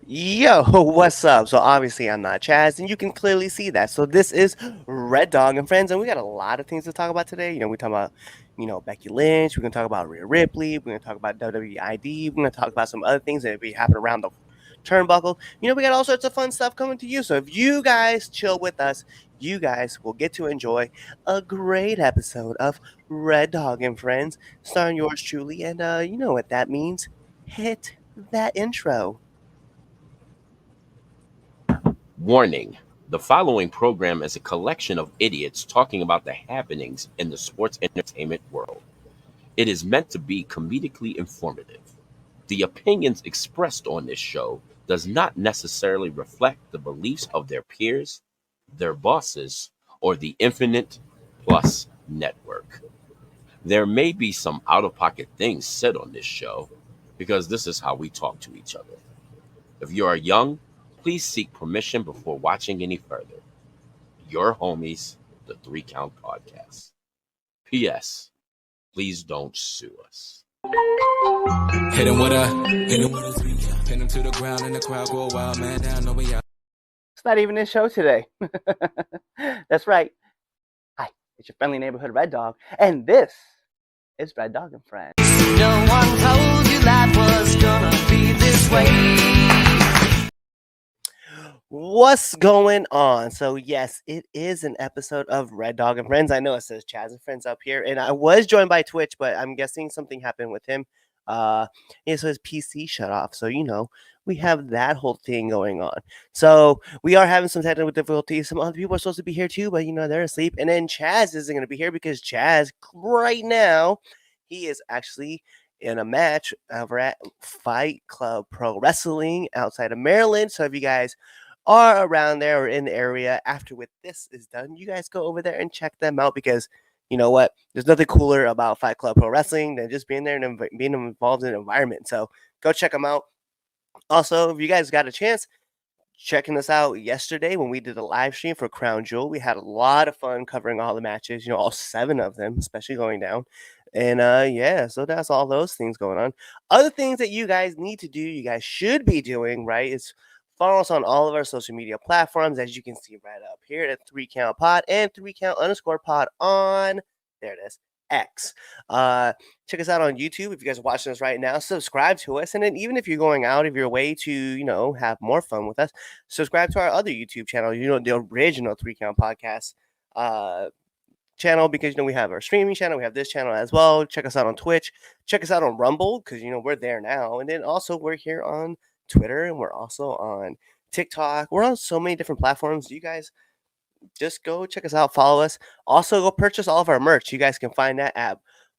Yo, what's up? So obviously I'm not Chaz, and you can clearly see that. So this is Red Dog and Friends, and we got a lot of things to talk about today. We talk about, Becky Lynch. We're gonna talk about Rhea Ripley. We're gonna talk about WWID. We're gonna talk about some other things that be happening around the turnbuckle. We got all sorts of fun stuff coming to you. So if you guys chill with us, you guys will get to enjoy a great episode of Red Dog and Friends, starring yours truly. And you know what that means? Hit that intro. Warning: the following program is a collection of idiots talking about the happenings in the sports entertainment world. It is meant to be comedically informative. The opinions expressed on this show does not necessarily reflect the beliefs of their peers, their bosses, or the Infinite Plus network. There may be some out-of-pocket things said on this show because this is how we talk to each other. If you are young, please seek permission before watching any further. Your homies, the Three Count Podcast. P.S. Please don't sue us. Pin him to the ground and the crowd go wild, man down, no way out. It's not even a show today. That's right. Hi, it's your friendly neighborhood Red Dog, and this is Red Dog and Friends. No one told you life was gonna be this way. What's going on? So yes, it is an episode of Red Dog and Friends. I know it says Chaz and Friends up here, and I was joined by Twitch, but I'm guessing something happened with him. So his PC shut off. So we have that whole thing going on. So we are having some technical difficulties. Some other people are supposed to be here too, but they're asleep. And then Chaz isn't going to be here because Chaz right now he is actually in a match over at Fight Club Pro Wrestling outside of Maryland. So if you guys are around there or in the area after with this is done, you guys go over there and check them out because you know what? There's nothing cooler about Fight Club Pro Wrestling than just being there and being involved in the environment. So go check them out. Also, if you guys got a chance, checking us out yesterday when we did a live stream for Crown Jewel, we had a lot of fun covering all the matches, all 7 of them, especially going down. And yeah, so that's all those things going on. Other things that you guys need to do, you guys should be doing, right, is follow us on all of our social media platforms, as you can see right up here at 3 Count Pod and 3 Count _ pod on, there it is, X. Check us out on YouTube if you guys are watching us right now. Subscribe to us, and then even if you're going out of your way to have more fun with us, subscribe to our other YouTube channel. The original 3 Count Podcast channel, because we have our streaming channel, we have this channel as well. Check us out on Twitch. Check us out on Rumble because we're there now, and then also we're here on Twitter, and we're also on TikTok. We're on so many different platforms. You guys just go check us out, follow us. Also, go purchase all of our merch. You guys can find that at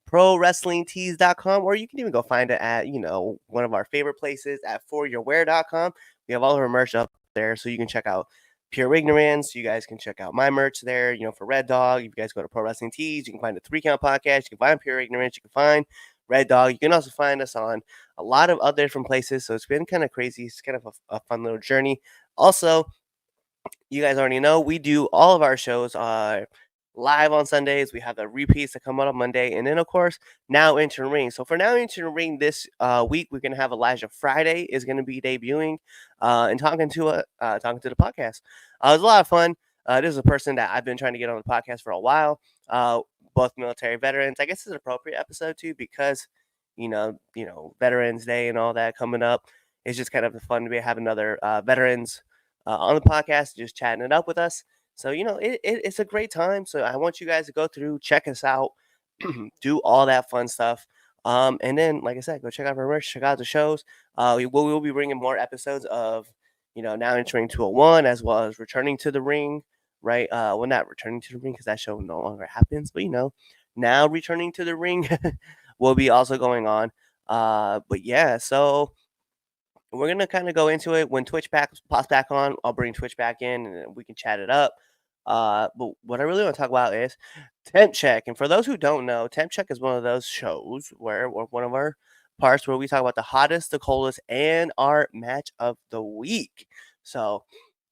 prowrestlingtees.com, or you can even go find it at one of our favorite places at foryourwear.com. We have all of our merch up there, so you can check out Pure Ignorance. You guys can check out my merch there. For Red Dog, if you guys go to Pro Wrestling Tees, you can find the 3 Count Podcast. You can find Pure Ignorance. You can find Red Dog. You can also find us on a lot of other different places. So it's been kind of crazy. It's kind of a fun little journey. Also, you guys already know we do all of our shows live on Sundays. We have the repeats that come out on Monday, and then of course Now Into the Ring. So for Now Into the Ring this week, we're gonna have Elijah Friday is gonna be debuting and talking to the podcast. It was a lot of fun. This is a person that I've been trying to get on the podcast for a while. Both military veterans. I guess it's an appropriate episode too because Veterans Day and all that coming up. It's just kind of fun to have another veterans on the podcast, just chatting it up with us. So, it's a great time. So I want you guys to go through, check us out, do all that fun stuff. And then, like I said, go check out our merch, check out the shows. We will be bringing more episodes of, Now Entering 201, as well as Returning to the Ring, right? Well, not Returning to the Ring because that show no longer happens, but, now Returning to the Ring will be also going on. But yeah, so we're gonna kind of go into it when Twitch pops back on. I'll bring Twitch back in and we can chat it up. But what I really want to talk about is Temp Check. And for those who don't know, Temp Check is one of those shows where one of our parts where we talk about the hottest, the coldest, and our match of the week. So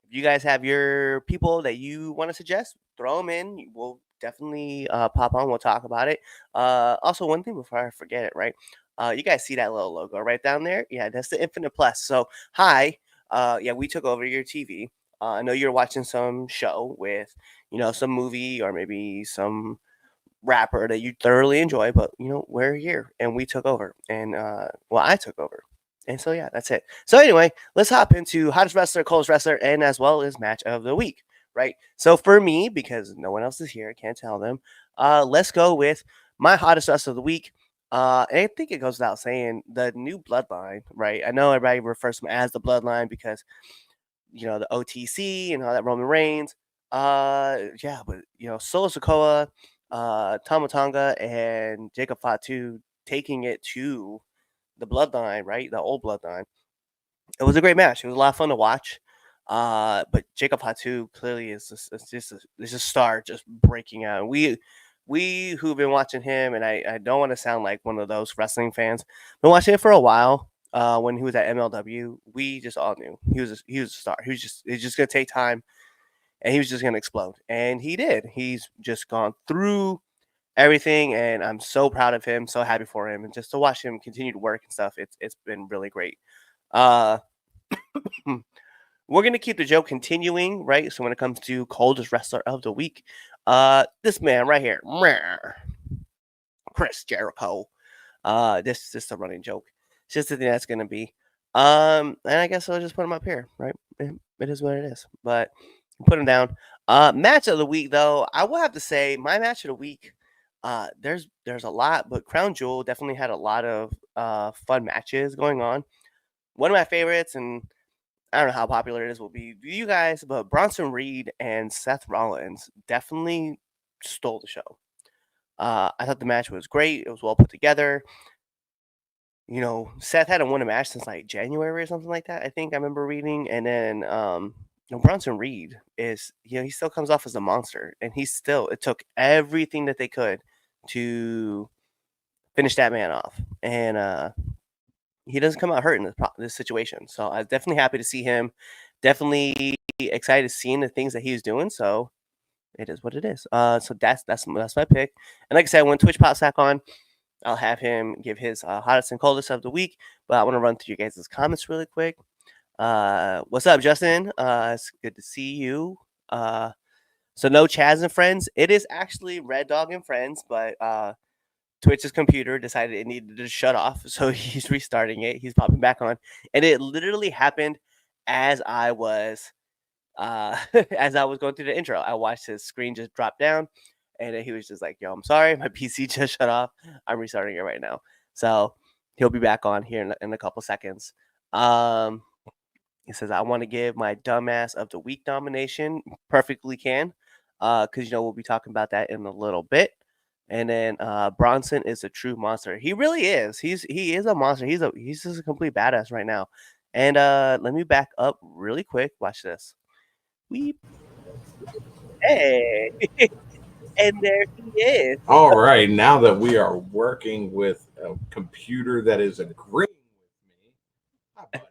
if you guys have your people that you want to suggest, throw them in. We'll definitely pop on. We'll talk about it. Also, one thing before I forget it, right? You guys see that little logo right down there? Yeah, that's the Infinite Plus. So, hi. we took over your TV. I know you're watching some show with, some movie or maybe some rapper that you thoroughly enjoy, but we're here and we took over, and I took over, and so yeah, that's it. So anyway, let's hop into hottest wrestler, coldest wrestler, and as well as match of the week, right? So for me, because no one else is here, I can't tell them. Let's go with my hottest wrestler of the week. And I think it goes without saying, the new Bloodline, right? I know everybody refers to him as the Bloodline because the OTC and all that, Roman Reigns. Yeah, but Solo Sikoa, Tama Tonga, and Jacob Fatu taking it to the Bloodline, right? The old Bloodline. It was a great match. It was a lot of fun to watch. But Jacob Fatu clearly is just a star, just breaking out. We who've been watching him, and I don't want to sound like one of those wrestling fans, been watching it for a while. When he was at MLW, we just all knew he was a star. He was just gonna take time, and he was just gonna explode, and he did. He's just gone through everything, and I'm so proud of him, so happy for him, and just to watch him continue to work and stuff. It's been really great. Uh, we're gonna keep the joke continuing, right? So when it comes to coldest wrestler of the week, this man right here, Chris Jericho. This is just a running joke. It's just the thing that's gonna be. And I guess I'll just put him up here, right? It is what it is. But put him down. Match of the week, though, I will have to say my match of the week. There's a lot, but Crown Jewel definitely had a lot of fun matches going on. One of my favorites, and I don't know how popular it is, will be you guys, but Bronson Reed and Seth Rollins definitely stole the show. I thought the match was great. It was well put together. Seth hadn't won a match since like January or something like that. I think I remember reading. And then Bronson Reed is, he still comes off as a monster, and it took everything that they could to finish that man off. And he doesn't come out hurt in this situation. So I was definitely happy to see him. Definitely excited seeing the things that he's doing. So it is what it is. So that's my pick. And like I said, when Twitch pops back on, I'll have him give his hottest and coldest of the week. But I want to run through you guys' comments really quick. What's up, Justin? It's good to see you. So no Chaz and Friends. It is actually Red Dog and Friends, but Twitch's computer decided it needed to shut off, so he's restarting it. He's popping back on, and it literally happened as I was as I was going through the intro. I watched his screen just drop down, and then he was just like, "Yo, I'm sorry, my PC just shut off. I'm restarting it right now." So he'll be back on here in a couple seconds. He says, "I want to give my dumbass of the week nomination." Perfectly can, because we'll be talking about that in a little bit. And then Bronson is a true monster. He really is. He is a monster. He's just a complete badass right now. And let me back up really quick. Watch this. Weep. Hey. And there he is. All right. Now that we are working with a computer that is agreeing with me. Hi, buddy.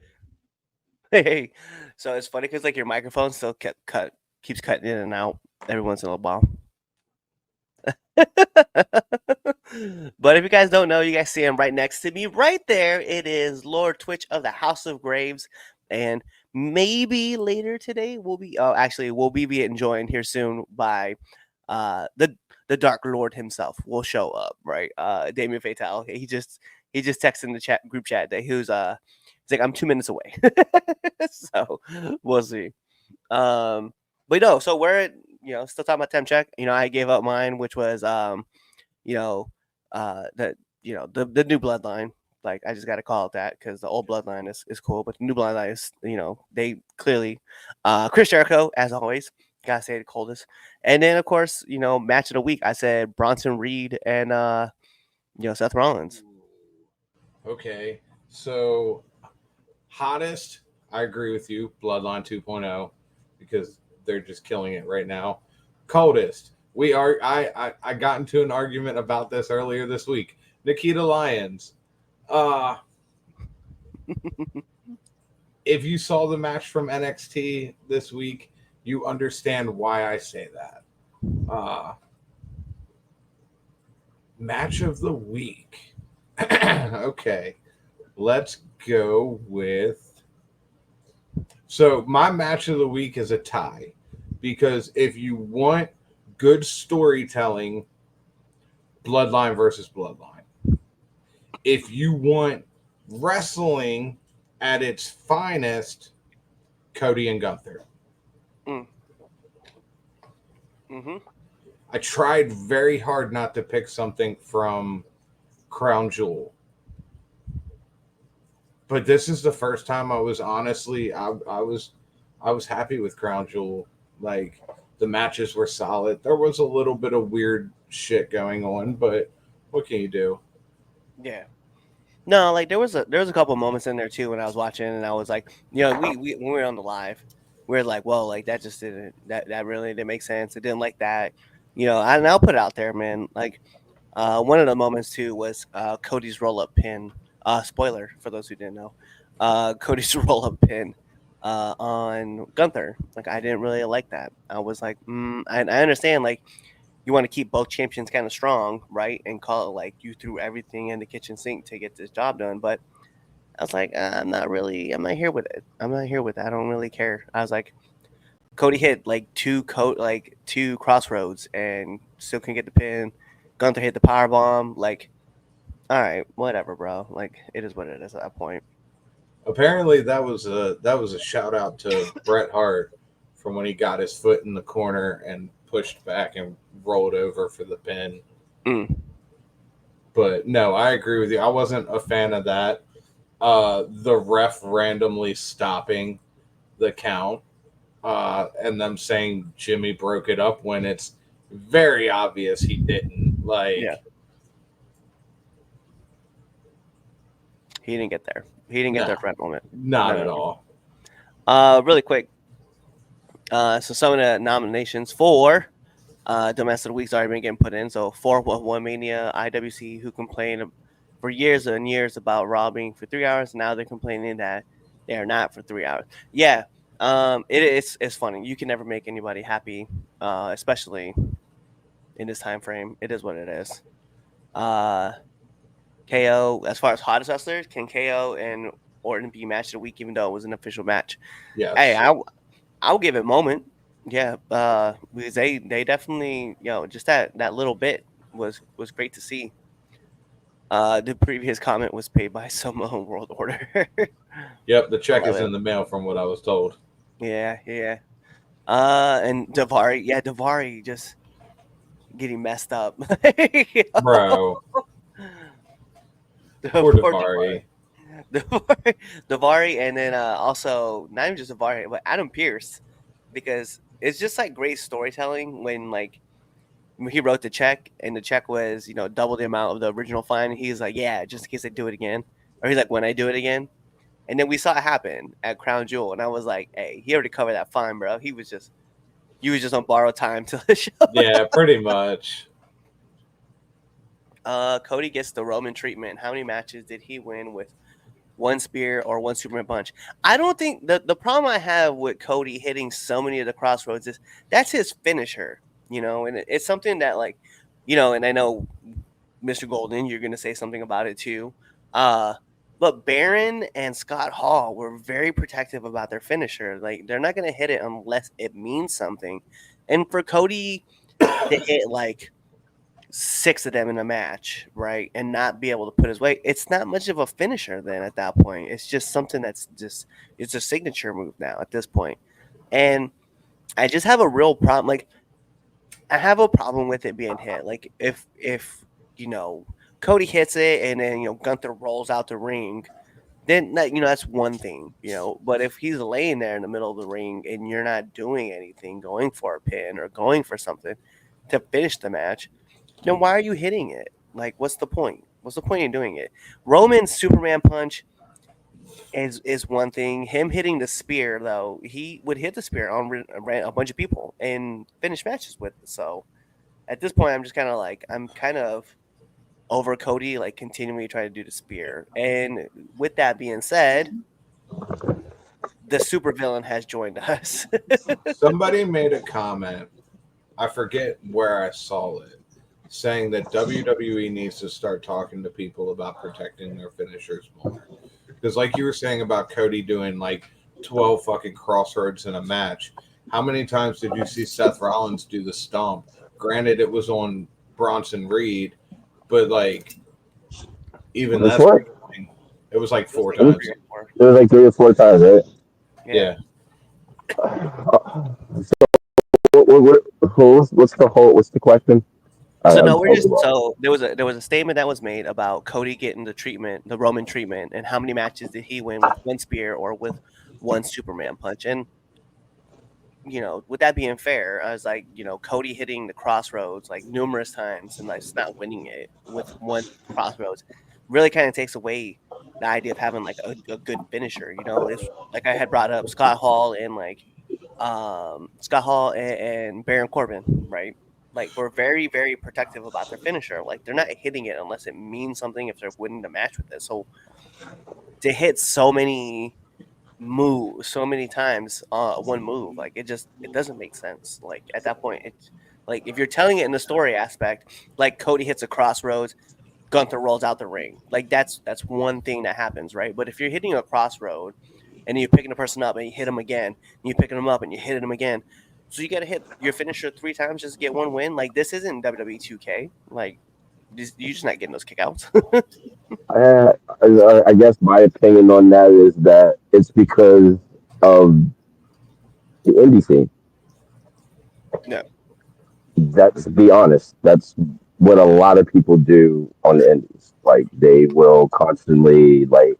Hey. So it's funny because like your microphone still keeps cutting in and out every once in a while. But if you guys don't know, you guys see him right next to me. Right there, it is Lord Twitch of the House of Graves. And maybe later today we'll be being joined here soon by the Dark Lord himself will show up, right? Damien Fatal. He just texted in the group chat that he's like, I'm 2 minutes away. So we'll see. But no, so we're still talking about temp check. I gave up mine, which was the new bloodline. Like, I just got to call it that because the old bloodline is cool, but the new bloodline is, they clearly, Chris Jericho, as always, gotta say the coldest. And then, of course, match of the week, I said Bronson Reed and, Seth Rollins. Okay. So, hottest, I agree with you, Bloodline 2.0, because they're just killing it right now. Coldest, I got into an argument about this earlier this week. Nikita Lyons. If you saw the match from NXT this week, you understand why I say that. Match of the week. Okay. Let's go with So my match of the week is a tie, because if you want good storytelling, Bloodline versus Bloodline. If you want wrestling at its finest, Cody and Gunther. Mm-hmm. I tried very hard not to pick something from Crown Jewel, but this is the first time I was honestly I was happy with Crown Jewel. Like, the matches were solid. There was a little bit of weird shit going on, but what can you do? Yeah. No, like there was a couple moments in there too when I was watching, and I was like, we when we were on the live, we were like, well, like that just didn't that really didn't make sense. It didn't like that, and I'll put it out there, man. Like, one of the moments too was Cody's roll up pin. Spoiler for those who didn't know, Cody's roll up pin on Gunther. Like, I didn't really like that. I was like, I understand, like, you want to keep both champions kind of strong, right? And call it like you threw everything in the kitchen sink to get this job done. But I was like, I'm not here with it. I'm not here with it. I don't really care. I was like, Cody hit like two crossroads and still couldn't get the pin. Gunther hit the power bomb. Like, all right, whatever, bro. Like, it is what it is at that point. Apparently that was a shout out to Bret Hart from when he got his foot in the corner and pushed back and rolled over for the pin. But no, I agree with you. I wasn't a fan of that. The ref randomly stopping the count, and them saying Jimmy broke it up when it's very obvious he didn't. Like, yeah. He didn't get there. He didn't get there for that moment. Not at all. Really quick. So some of the nominations for Domestic of the Week's already been getting put in. So 411 Mania, IWC, who complained for years and years about Raw being for 3 hours. Now they're complaining that they are not for 3 hours. Yeah, it's funny. You can never make anybody happy, especially in this time frame. It is what it is. KO, as far as hottest wrestlers, can KO and Orton be match of the week, even though it was an official match? Yes. Hey, I'll give it moment. Yeah, because they definitely, just that little bit was great to see. The previous comment was paid by Samoan World Order. Yep, the check is in the mail from what I was told. Yeah. And Davari just getting messed up. Bro. Poor Davari. Davari, and then also not even just Davari, but Adam Pearce, because it's just like great storytelling when he wrote the check and the check was double the amount of the original fine. He's like, yeah, just in case I do it again, or he's like, when I do it again, and then we saw it happen at Crown Jewel, and I was like, hey, he already covered that fine, bro. He was just on borrowed time till the show. Yeah, pretty much. Cody gets the Roman treatment. How many matches did he win with one spear or one Superman punch? I don't think the problem I have with Cody hitting so many of the crossroads is that's his finisher, and it's something that and I know Mr. Golden, you're going to say something about it too. But Baron and Scott Hall were very protective about their finisher. Like, they're not going to hit it unless it means something. And for Cody to hit 6 of them in a match, right, and not be able to put his weight, it's not much of a finisher then at that point. It's just something that's it's a signature move now at this point. And I just have a real problem. Like, I have a problem with it being hit. Like, if Cody hits it and then Gunther rolls out the ring, then that's one thing, But if he's laying there in the middle of the ring and you're not doing anything, going for a pin or going for something to finish the match, then why are you hitting it? Like, what's the point? What's the point in doing it? Roman's Superman punch is one thing. Him hitting the spear, though, he would hit the spear on a bunch of people and finish matches with it. So at this point, I'm just kind of I'm kind of over Cody, continually trying to do the spear. And with that being said, the supervillain has joined us. Somebody made a comment, I forget where I saw it, saying that WWE needs to start talking to people about protecting their finishers more. Because like you were saying about Cody doing 12 fucking crossroads in a match. How many times did you see Seth Rollins do the stomp? Granted, it was on Bronson Reed, but like even Was it that's four? it was like 4 It was, times. it was like 3 or 4 times, right? Yeah. What's the question? So I'm no, we're just totally lost. so there was a statement that was made about Cody getting the treatment, the Roman treatment, and how many matches did he win with one spear or with one Superman punch? And with that being fair, I was like, Cody hitting the crossroads like numerous times and like not winning it with one crossroads really kind of takes away the idea of having like a good finisher. It's like I had brought up Scott Hall and and Baron Corbin, right? Like we're very, very protective about their finisher. Like they're not hitting it unless it means something if they're winning the match with it. So to hit so many moves so many times one move, like it doesn't make sense. Like at that point, it's like if you're telling it in the story aspect, like Cody hits a crossroads, Gunther rolls out the ring. Like that's one thing that happens, right? But if you're hitting a crossroad and you're picking a person up and you hit them again, and you're picking them up and you hit them again, so you got to hit your finisher 3 times just to get one win. Like this isn't WWE 2K. Like you're just not getting those kickouts. I guess my opinion on that is that it's because of the indie scene. No. That's, to be honest, that's what a lot of people do on the indies. Like they will constantly they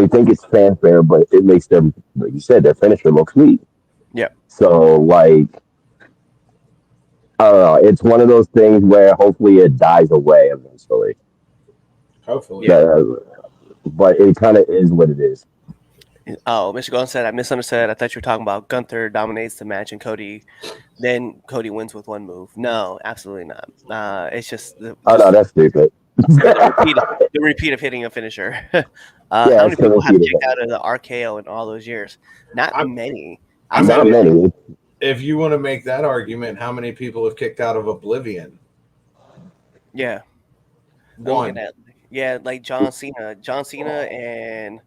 think it's fanfare, but it makes them, like you said, their finisher look sweet. Yeah. So like, I don't know. It's one of those things where hopefully it dies away eventually. Hopefully. Yeah. But it kind of is what it is. Oh, Mr. Golden said, I misunderstood. I thought you were talking about Gunther dominates the match and Cody wins with one move. No, absolutely not. It's just No, that's stupid. the repeat of hitting a finisher. How many people have kicked out of the RKO in all those years? Not many. Not many. If you want to make that argument, how many people have kicked out of Oblivion? Yeah. One. Yeah, like John Cena and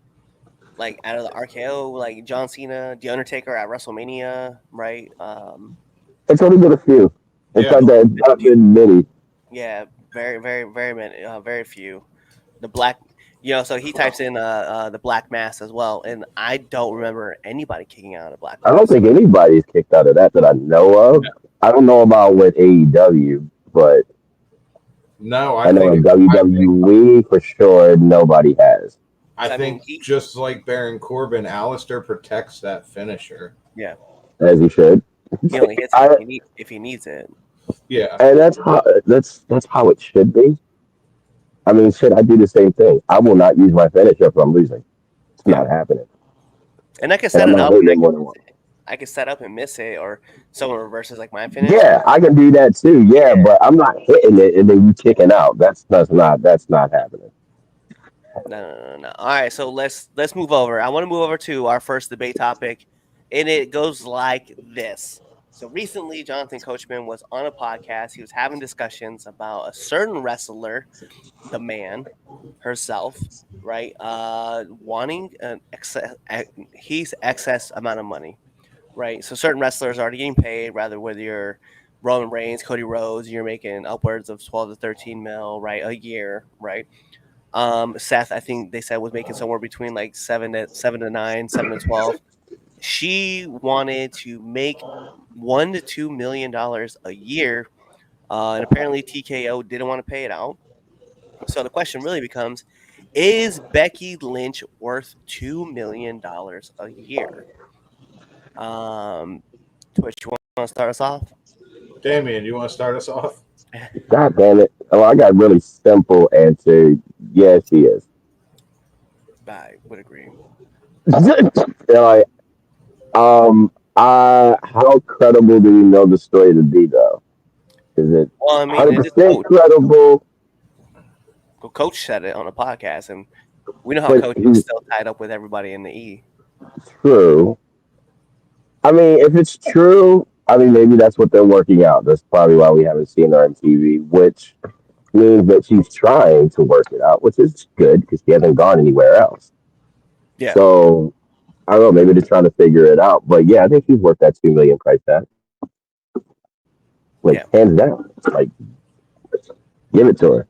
like out of the RKO, like John Cena, The Undertaker at WrestleMania, right? It's only been a few. It's not been many. Yeah, very, very, very many, very few. The black, so he types in the Black Mass as well, and I don't remember anybody kicking out of Black Mass. I don't think anybody's kicked out of that I know of. Yeah. I don't know about with AEW, but no, I know in WWE for sure nobody has. I think just like Baron Corbin, Alistair protects that finisher. Yeah, as he should. He only hits it if he needs it. Yeah, and that's how it should be. I mean, shit, I do the same thing. I will not use my finisher if I'm losing. It's not happening. And I can set it up. I can set up and miss it, or someone reverses like my finish. Yeah, I can do that too. Yeah, but I'm not hitting it and then you kicking out. That's not happening. No. All right, so let's move over. I want to move over to our first debate topic, and it goes like this. So recently, Jonathan Coachman was on a podcast. He was having discussions about a certain wrestler, the man herself, right? Wanting an excess amount of money, right? So certain wrestlers are already getting paid, rather whether you're Roman Reigns, Cody Rhodes, you're making upwards of 12 to 13 mil, right, a year, right? Seth, I think they said was making somewhere between like 7 to 9, 7 to 12. She wanted to make $1 to $2 million a year, and apparently TKO didn't want to pay it out. So the question really becomes: is Becky Lynch worth $2 million a year? Twitch, you want to start us off? Damien, you want to start us off? God damn it! Oh, I got a really simple answer. Yes, he is. I would agree. How credible do we know the story to be, though? Is it 100% credible? Well, Coach said it on a podcast, and we know how Coach is still tied up with everybody in the E. True. I mean, if it's true, I mean, maybe that's what they're working out. That's probably why we haven't seen her on TV, which means that she's trying to work it out, which is good because she hasn't gone anywhere else. Yeah. So I don't know, maybe they're trying to figure it out. But yeah, I think she's worth that 2 million price tag. Like hands down. Like give it to her.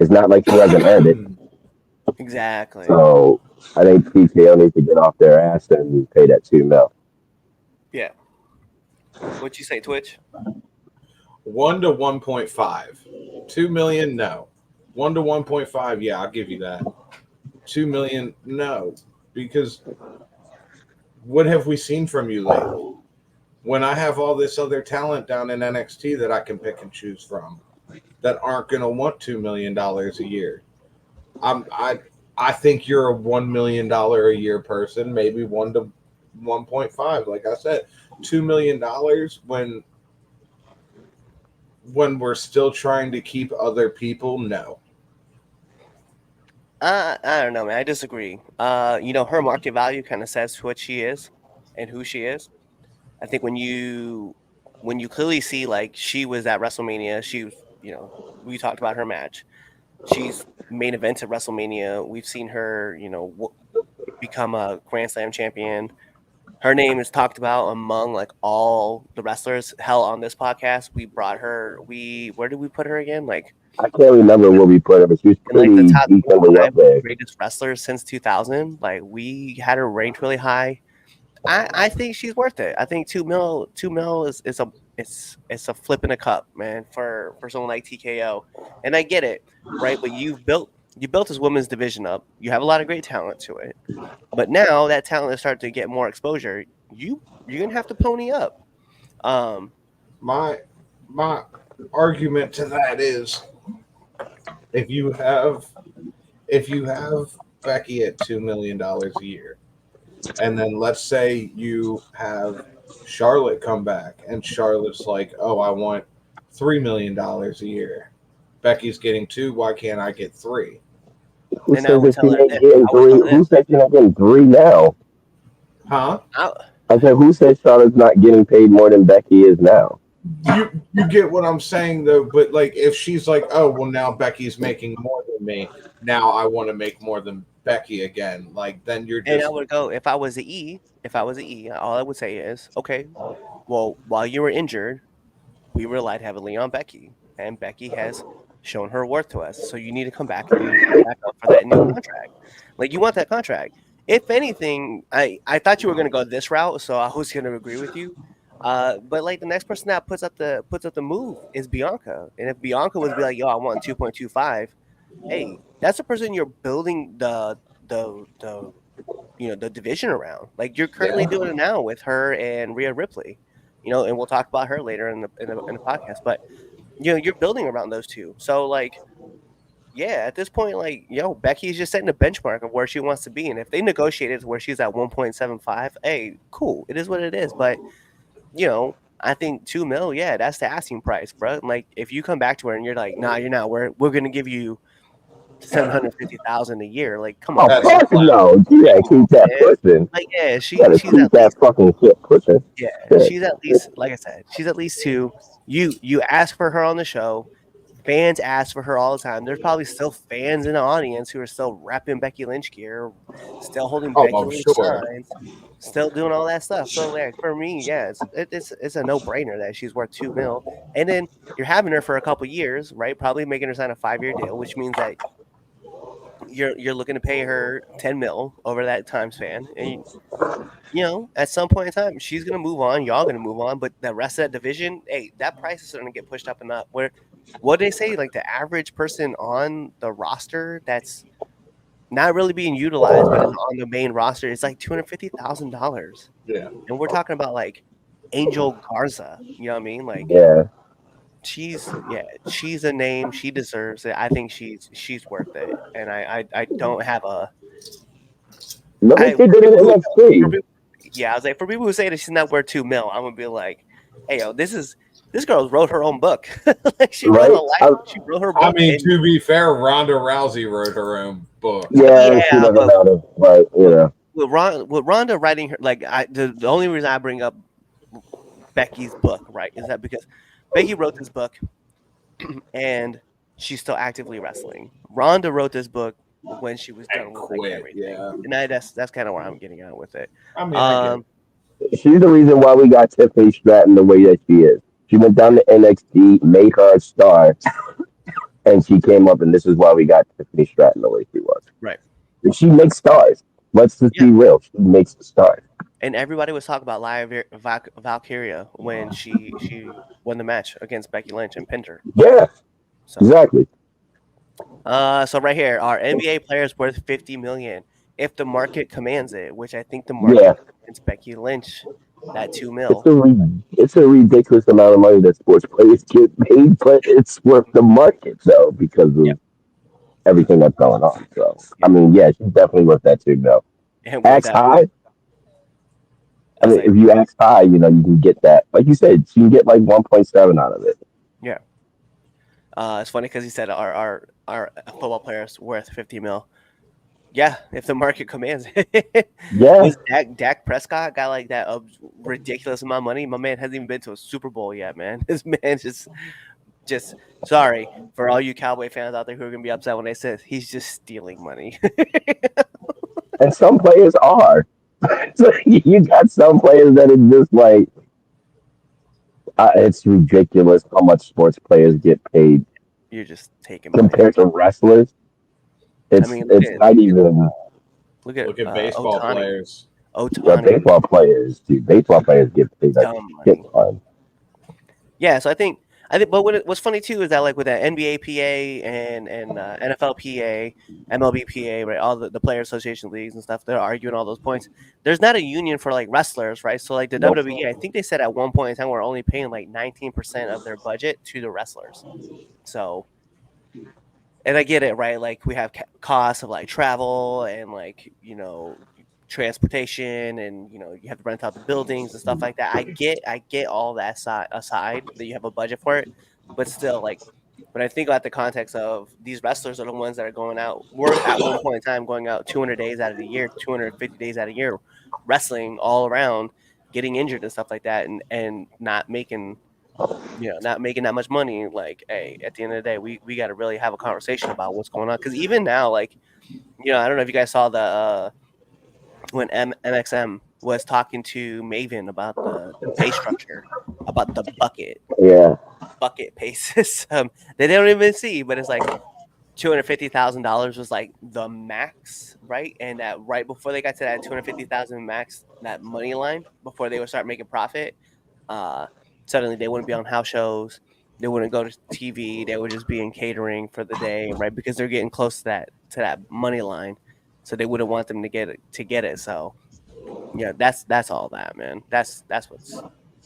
It's not like she hasn't earned it. Exactly. So I think TKO needs to get off their ass and pay that 2 mil. Yeah. What'd you say, Twitch? 1 to 1.5. 2 million, no. 1 to 1.5, yeah, I'll give you that. 2 million, no. Because what have we seen from you lately? When I have all this other talent down in NXT that I can pick and choose from that aren't going to want $2 million a year. I think you're a $1 million a year person, maybe 1 to 1.5. Like I said, $2 million when we're still trying to keep other people, no. I don't know, man. I disagree. Her market value kind of says what she is and who she is. I think when you clearly see like she was at WrestleMania, she was, we talked about her match. She's main event at WrestleMania. We've seen her, become a Grand Slam champion. Her name is talked about among like all the wrestlers. Hell, on this podcast, we brought her. Where did we put her again? Like I can't remember where we put her, but she was in like pretty the top decently up 5 there. greatest wrestlers since 2000. Like we had her ranked really high. I think she's worth it. I think 2 mil is a flip in a cup, man, for someone like TKO. And I get it, right? But you built this women's division up. You have a lot of great talent to it. But now that talent is starting to get more exposure. You're gonna have to pony up. My argument to that is if you have Becky at $2 million a year, and then let's say you have Charlotte come back, and Charlotte's like, "Oh, I want $3 million a year." Becky's getting 2. Why can't I get 3? Who And I says would that she tell her ain't this. getting 3? Who said she's not getting 3 now? Huh? I said, who said Charlotte's not getting paid more than Becky is now? You get what I'm saying though, but like if she's like, "Oh, well now Becky's making more than me. Now I want to make more than Becky again." Like then you're just And I would go, if I was the E, all I would say is, okay, well, while you were injured, we relied heavily on Becky, and Becky has shown her worth to us. So you need to come back and back up for that new contract. Like you want that contract. If anything, I thought you were going to go this route, so I was going to agree with you. But like the next person that puts up the move is Bianca, and if Bianca was be like, "Yo, I want 2.25," hey, that's the person you're building the division around. Like you're currently doing it now with her and Rhea Ripley, and we'll talk about her later in the podcast. But you're building around those two. So like, yeah, at this point, like, Becky's just setting a benchmark of where she wants to be, and if they negotiated to where she's at 1.75, hey, cool, it is what it is. But I think 2 mil, yeah, that's the asking price, bro. Like if you come back to her and you're like, nah, you're not. We're gonna give you 750,000 a year. Like, come on, Oh, man. fuck no. You gotta keep that pushing. Like, yeah, You gotta she's keep at that least, fucking shit pushing. yeah, Shit. she's at least, like I said, she's at least 2. You ask for her on the show. Fans ask for her all the time. There's probably still fans in the audience who are still repping Becky Lynch gear, still holding Becky Lynch signs, still doing all that stuff. So, like, for me, yeah, it's a no-brainer that she's worth 2 mil. And then you're having her for a couple years, right? Probably making her sign a 5-year deal, which means that you're looking to pay her 10 mil over that time span. And at some point in time, she's gonna move on, y'all gonna move on, but the rest of that division, hey, that price is gonna get pushed up and up. Where what they say, like the average person on the roster that's not really being utilized but is on the main roster is like $250,000. Yeah. And we're talking about like Angel Garza. You know what I mean? Like she's a name. She deserves it. I think she's worth it. And I don't have a yeah, I was like, for people who say that she's not worth 2 mil, I'm gonna be like, hey, yo, this girl wrote her own book. Like she wrote a life. She wrote her book. I mean, to be fair, Ronda Rousey wrote her own book. Yeah, she doesn't matter, but with Ronda writing her, like the only reason I bring up Becky's book, right, is that because Becky wrote this book and she's still actively wrestling. Ronda wrote this book when she was done And with like quit, everything. yeah. And that's kind of where I'm getting at with it. I mean, I get it. She's the reason why we got Tiffany Stratton the way that she is. She went down to NXT, made her a star, and she came up, and this is why we got Tiffany Stratton the way she was. Right. And she makes stars. Let's just Yeah. be real. She makes stars. And everybody was talking about Valkyria when she won the match against Becky Lynch and pinned her. Yeah, So exactly. so right here, are NBA players worth 50 million if the market commands it, which I think the market Yeah, commands Becky Lynch that 2 it's mil. it's a ridiculous amount of money that sports players get paid, but it's worth the market though because Yeah. of everything that's going on. So I Yeah. mean, yeah, she's definitely worth that too. Though. And worth Axe that. high. I It's mean, like, if you ask high, you know, you can get that. Like you said, you can get like 1.7 out of it. yeah. It's funny because he said our football players worth 50 mil. Yeah, if the market commands it. Yeah. Was Dak Prescott got like that ridiculous amount of money? My man hasn't even been to a Super Bowl yet, man. This man just sorry for all you Cowboy fans out there who are gonna be upset when they say he's just stealing money. And some players are. So you got some players that are just like, it's ridiculous how much sports players get paid You're just taking money. compared to wrestlers. I mean, It's not even. look at Look at baseball Ohtani. players. Yeah, Ohtani, baseball players, dude. Baseball players get paid a dumb shit money. ton. Yeah, so I think, but what's funny too is that like with that NBA PA and NFL PA, MLB PA, right, all the player association leagues and stuff, they're arguing all those points. There's not a union for like wrestlers, right? So like the Nope. WWE, I think they said at one point in time we're only paying like 19% of their budget to the wrestlers. So, and I get it, right? Like we have costs of like travel and like transportation, and you have to rent out the buildings and stuff like that. I get all that aside that you have a budget for it, but still, like when I think about the context of these wrestlers are the ones that are going out, were at one point in time going out 200 days out of the year, 250 days out of the year, wrestling all around, getting injured and stuff like that, and not making that much money. Like, hey, at the end of the day, we got to really have a conversation about what's going on, because even now, like, I don't know if you guys saw the when MXM was talking to Maven about the pay structure, about the Yeah. bucket pay system. They don't even see, but it's like $250,000 was like the max, right? And that right before they got to that 250,000 max, that money line, before they would start making profit, suddenly they wouldn't be on house shows, they wouldn't go to TV, they would just be in catering for the day, right? Because they're getting close to that money line. So they wouldn't want them to get it. So yeah, that's all that, man. That's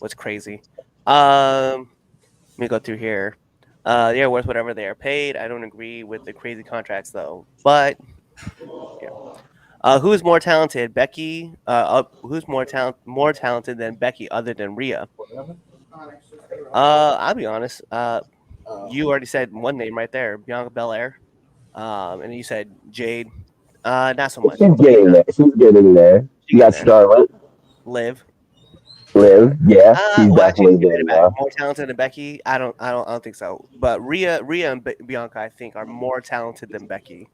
what's crazy. Let me go through here. They're worth whatever they are paid. I don't agree with the crazy contracts though. But yeah. Who's more talented, Becky? Who's more talented than Becky other than RHEA? I'll be honest. You already said one name right there, Bianca Belair. And you said Jade. Not so much. She's getting there. She's getting there. You got There. Charlotte, Liv. Liv. Yeah, she's Well, actually, definitely take there it back. now. More talented than Becky? I don't think so. But Rhea and Bianca, I think, are more talented than Becky.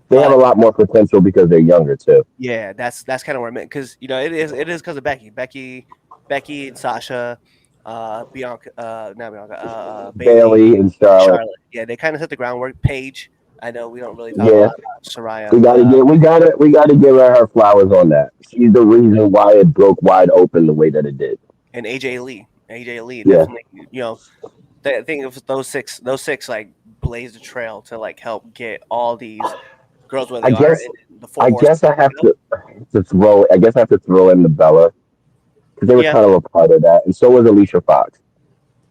They have a But lot more potential because they're younger too. yeah, that's kind of where I meant, because it is because of Becky and Sasha, Bianca, not Bianca, Bailey, Bailey and Charlotte. Charlotte. Yeah, they kind of hit the groundwork. Paige, I know we don't really talk a Yeah, lot about Soraya. we gotta give her flowers on that. She's the reason why it broke wide open the way that it did. And AJ Lee, Yeah. definitely. I think of those six like blazed the trail to like help get all these girls where I they are. guess And the four I horsemen, guess I have to throw. I guess I have to throw in the Bella because they were Yeah, kind of a part of that, and so was Alicia Fox.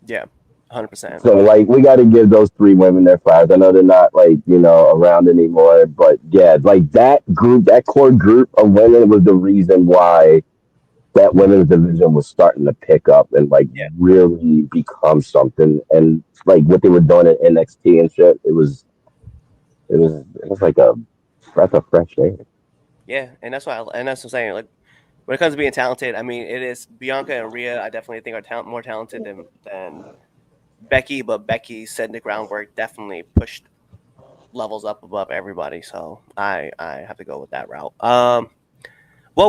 yeah, 100%. So like we got to give those three women their flowers. I know they're not like around anymore, but yeah, like that group, that core group of women was the reason why that women's division was starting to pick up and like Yeah, really become something. And like what they were doing at NXT and shit, it was like a breath of fresh air. yeah, and that's what I'm saying. Like when it comes to being talented, I mean, it is Bianca and Rhea. I definitely think are more talented than Becky, but Becky set the groundwork. Definitely pushed levels up above everybody. So I have to go with that route. Well,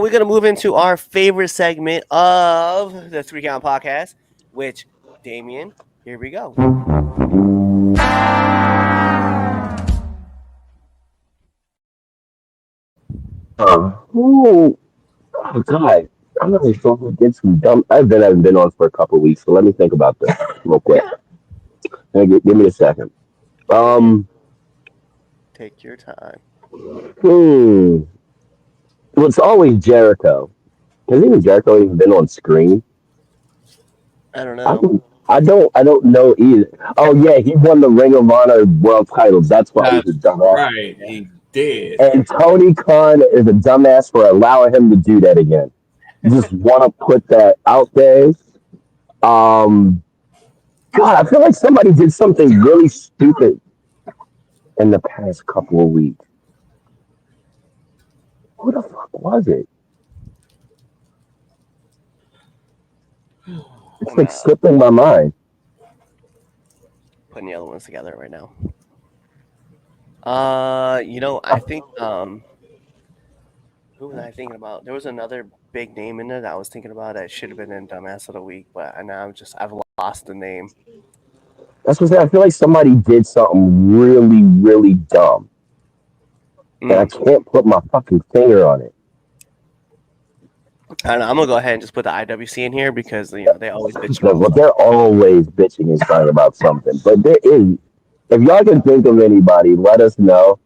we're gonna move into our favorite segment of the 3 Count Podcast, which Damien, here we go. Oh God, I'm not really sure who did some dumb. Haven't been on for a couple of weeks, so let me think about this real quick. Give me a second. Take your time. Well, it's always Jericho. Has even Jericho even been on screen? I don't I know. don't. I don't know either. Oh yeah, he won the Ring of Honor World Titles. That's why he's a That's dumbass. right. He did. And Tony Khan is a dumbass for allowing him to do that again. Just want to put that out there. Um, God, I feel like somebody did something really stupid in the past couple of weeks. Who the fuck was it? It's I'm like slipping my mind. putting the other ones together right now. I think who was I thinking about? There was another big name in there that I was thinking about that should have been in Dumbass of the Week, but now I've lost the name. That's what I'm saying. I feel like somebody did something really, really dumb. And I can't put my fucking finger on it. I know, I'm gonna go ahead and just put the IWC in here because they always bitch about Well, they're always bitching and crying about something. But there is, if y'all can think of anybody, let us know.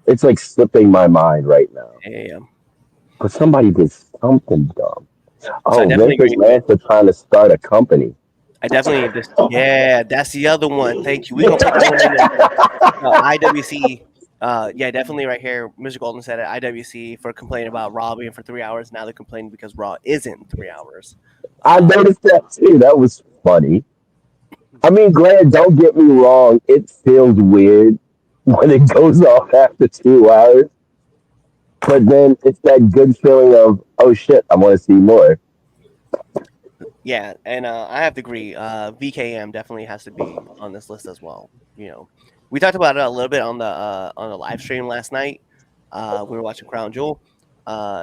It's like slipping my mind right now. Damn. But somebody did something dumb. So I Oh, definitely Vince agree with. McMahon for trying to start a company. I definitely just that's the other one. Thank you. We're gonna put that one in there. IWC. Yeah, definitely right here. Mr. Golden said it. IWC for complaining about Raw being for 3 hours. Now they're complaining because Raw isn't 3 hours. I noticed that too. That was funny. I mean, Glad, don't get me wrong. It feels weird when it goes off after 2 hours. But then it's that good feeling of, oh shit, I want to see more. Yeah, and I have to agree. VKM definitely has to be on this list as well. We talked about it a little bit on the live stream last night. We were watching Crown Jewel.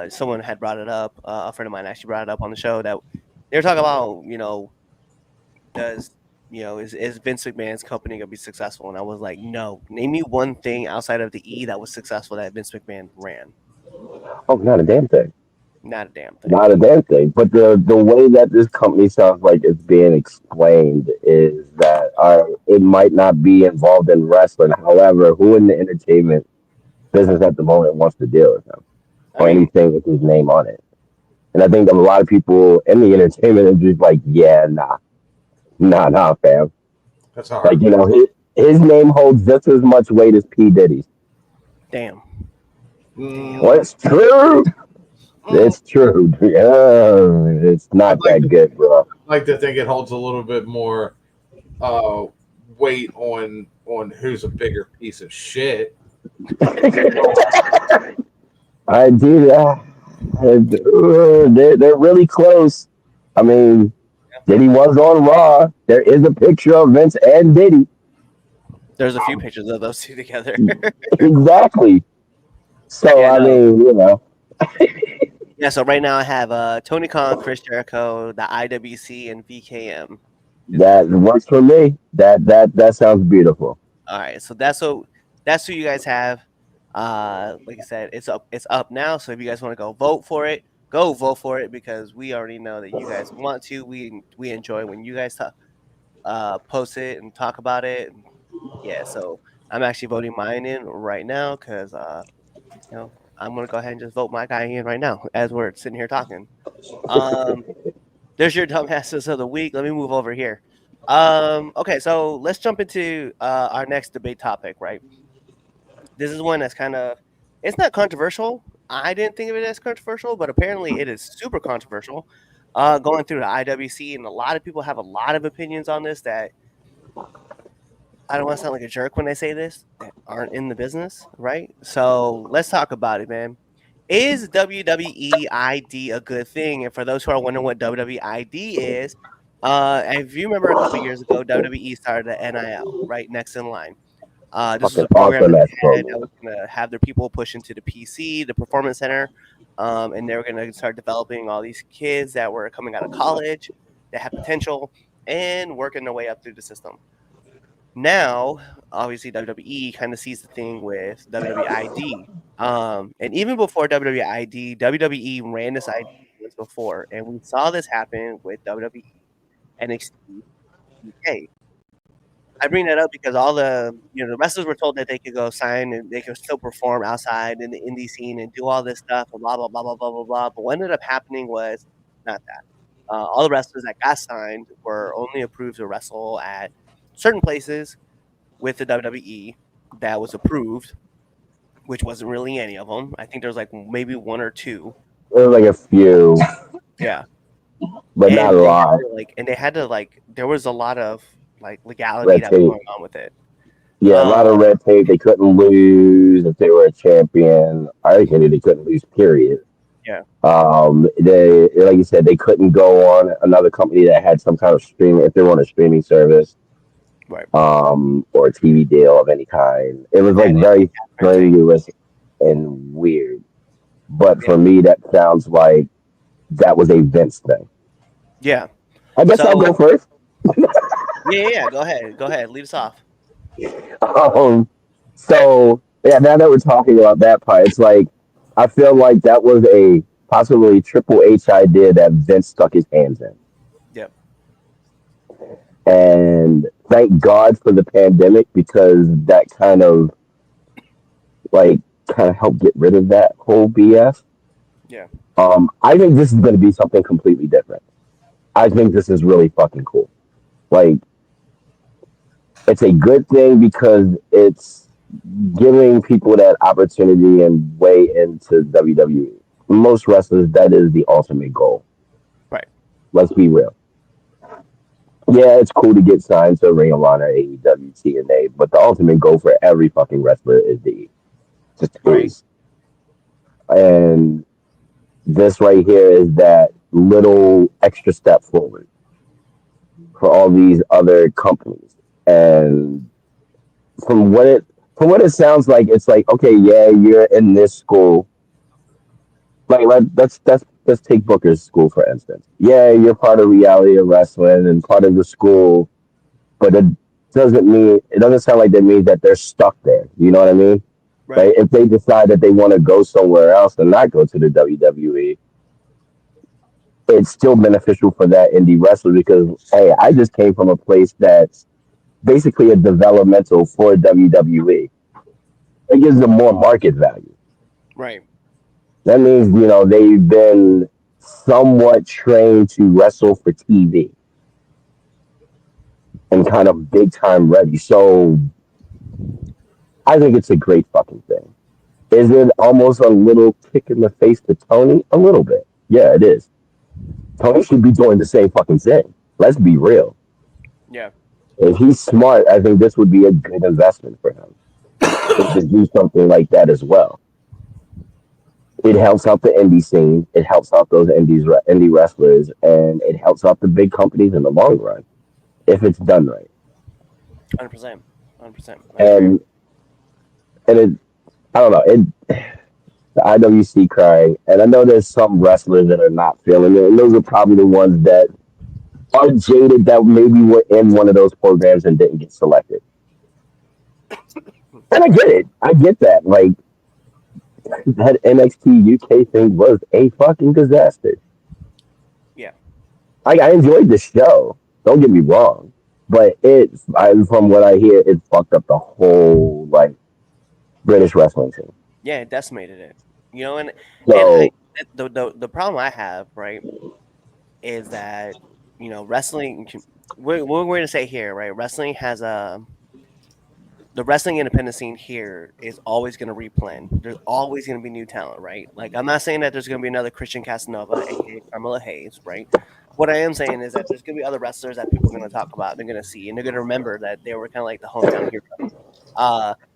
Someone had brought it up. A friend of mine actually brought it up on the show that they were talking about. Does is Vince McMahon's company gonna be successful? And I was like, no. Name me one thing outside of the E that was successful that Vince McMahon ran. Oh, not a damn thing. Not a damn thing. Not a damn thing. But the way that this company sounds like it's being explained is that it might not be involved in wrestling. However, who in the entertainment business at the moment wants to deal with him or anything with his name on it? And I think that a lot of people in the entertainment industry is like, yeah, nah, fam. That's hard. Like, his name holds just as much weight as P. Diddy's. Damn. Well, it's true. It's true. Yeah, it's not that good, bro. I like to think it holds a little bit more weight on who's a bigger piece of shit. I do. They're really close. I mean, Diddy was on Raw. There is a picture of Vince and Diddy. There's a few pictures of those two together. Exactly. So, I mean, Yeah, so right now I have Tony Khan, Chris Jericho, the IWC, and VKM. That works for me. That sounds beautiful. All right, so that's who you guys have. Like I said, it's up now. So if you guys want to go vote for it, go vote for it because we already know that you guys want to. We enjoy when you guys post it and talk about it. And yeah, so I'm actually voting mine in right now because I'm gonna go ahead and just vote my guy in right now as we're sitting here talking. There's your dumbasses of the week. Let me move over here. Okay, so let's jump into our next debate topic, right? This is one that's it's not controversial. I didn't think of it as controversial, but apparently it is super controversial. Going through the IWC, and a lot of people have a lot of opinions on this that I don't want to sound like a jerk when I say this, that aren't in the business, right? So let's talk about it, man. Is WWE ID a good thing? And for those who are wondering what WWE ID is, if you remember a couple years ago, WWE started the NIL, right, next in line. This was a Fucking program awesome that ass they had that program. was going to have their people push into the PC, the performance center, and they were going to start developing all these kids that were coming out of college that had potential and working their way up through the system. Now, obviously, WWE kind of sees the thing with WWID. And even before WWID, WWE ran this idea once before, and we saw this happen with WWE NXT UK. I bring that up because all the wrestlers were told that they could go sign and they could still perform outside in the indie scene and do all this stuff and blah blah blah blah blah blah blah. But what ended up happening was not that. All the wrestlers that got signed were only approved to wrestle at certain places with the WWE that was approved, which wasn't really any of them. I think there was like maybe one or two. There was like a few, Yeah, but not a lot. they had to there was a lot of like legality Red that was tape. going on with it. Yeah, a lot of Um, red tape. They couldn't lose if they were a champion. I think they couldn't lose. Period. yeah, They, like you said, they couldn't go on another company that had some kind of streaming if they were on a streaming service, right. or a TV deal of any kind. It was like And very red tape. strenuous and weird. But Yeah, for me, that sounds like that was a Vince thing. yeah. I guess I'll go So first. yeah. Go ahead. Lead us off. So yeah, now that we're talking about that part, it's like I feel like that was a possibly Triple H idea that Vince stuck his hands in. Yep. And thank God for the pandemic because that kind of helped get rid of that whole BS. Yeah. I think this is going to be something completely different. I think this is really fucking cool. Like, it's a good thing because it's giving people that opportunity and way into WWE. Most wrestlers, that is the ultimate goal. Right. Let's be real. Yeah, it's cool to get signed to Ring of Honor, AEW, TNA, but the ultimate goal for every fucking wrestler is the E. Just Right. is. And this right here is that little extra step forward for all these other companies. And from what it sounds like, it's like, okay, yeah, you're in this school. Like let's take Booker's school for instance. Yeah, you're part of reality of wrestling and part of the school, but it doesn't sound like that means that they're stuck there. You know what I mean? Right. Like if they decide that they want to go somewhere else and not go to the WWE, it's still beneficial for that indie wrestler because hey, I just came from a place that's basically a developmental for WWE. It gives them more market value. Right. That means, they've been somewhat trained to wrestle for TV and kind of big time ready. So I think it's a great fucking thing. Is it almost a little kick in the face to Tony? A little bit. Yeah, it is. Tony should be doing the same fucking thing. Let's be real. Yeah. If he's smart, I think this would be a good investment for him to do something like that as well. It helps out the indie scene. It helps out those indie wrestlers, and it helps out the big companies in the long run if it's done right. 100%. 100%. And it, I don't know, the IWC crying, and I know there's some wrestlers that are not feeling it, and those are probably the ones that are jaded that maybe were in one of those programs and didn't get selected. And I get it. I get that. Like, that NXT UK thing was a fucking disaster. Yeah. I enjoyed the show. Don't get me wrong, but from what I hear, it fucked up the whole British wrestling scene. Yeah, it decimated it. And So the problem I have, right, is that wrestling. We're going to say here, right? Wrestling has the wrestling independent scene here is always going to replan. There's always going to be new talent, right? Like, I'm not saying that there's going to be another Christian Casanova, aka Carmella Hayes, right? What I am saying is that there's going to be other wrestlers that people are going to talk about, they're going to see, and they're going to remember that they were kind of like the hometown hero.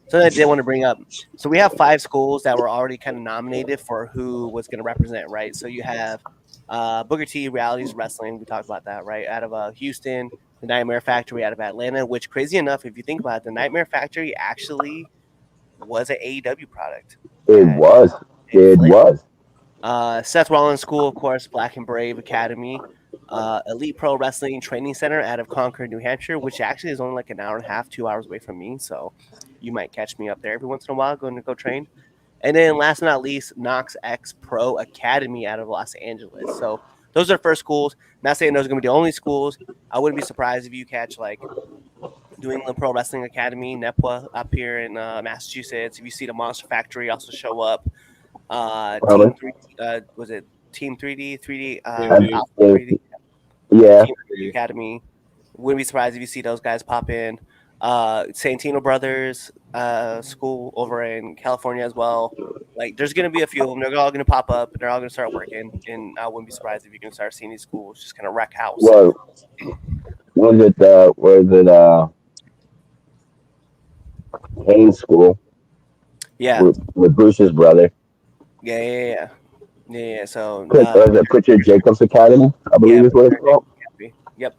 So that they want to bring up. So we have 5 schools that were already kind of nominated for who was going to represent, right? So you have Booker T, Realities Wrestling. We talked about that, right? Out of Houston. the Nightmare Factory out of Atlanta, which, crazy enough, if you think about it, the Nightmare Factory actually was an AEW product. It was. In It Flint. was. Seth Rollins School, of course, Black and Brave Academy, Elite Pro Wrestling Training Center out of Concord, New Hampshire, which actually is only like an hour and a half, 2 hours away from me. So you might catch me up there every once in a while going to go train. And then last but not least, Knox X Pro Academy out of Los Angeles. So those are first schools. Not saying those are going to be the only schools. I wouldn't be surprised if you catch like New England Pro Wrestling Academy, NEPWA, up here in Massachusetts. If you see the Monster Factory also show up. Team 3, was it Team 3D, 3D, Alpha 3D, Yeah. Team 3D Academy. Wouldn't be surprised if you see those guys pop in. Santino Brothers school over in California as well. Like, there's gonna be a few of them. They're all gonna pop up. They're all gonna start working, and I wouldn't be surprised if you can start seeing these schools just kind of wreck house. Well, was it Haynes School? Yeah, With Bruce's brother. yeah. So Pritchard Jacobs Academy, I believe is what it's called. Yep.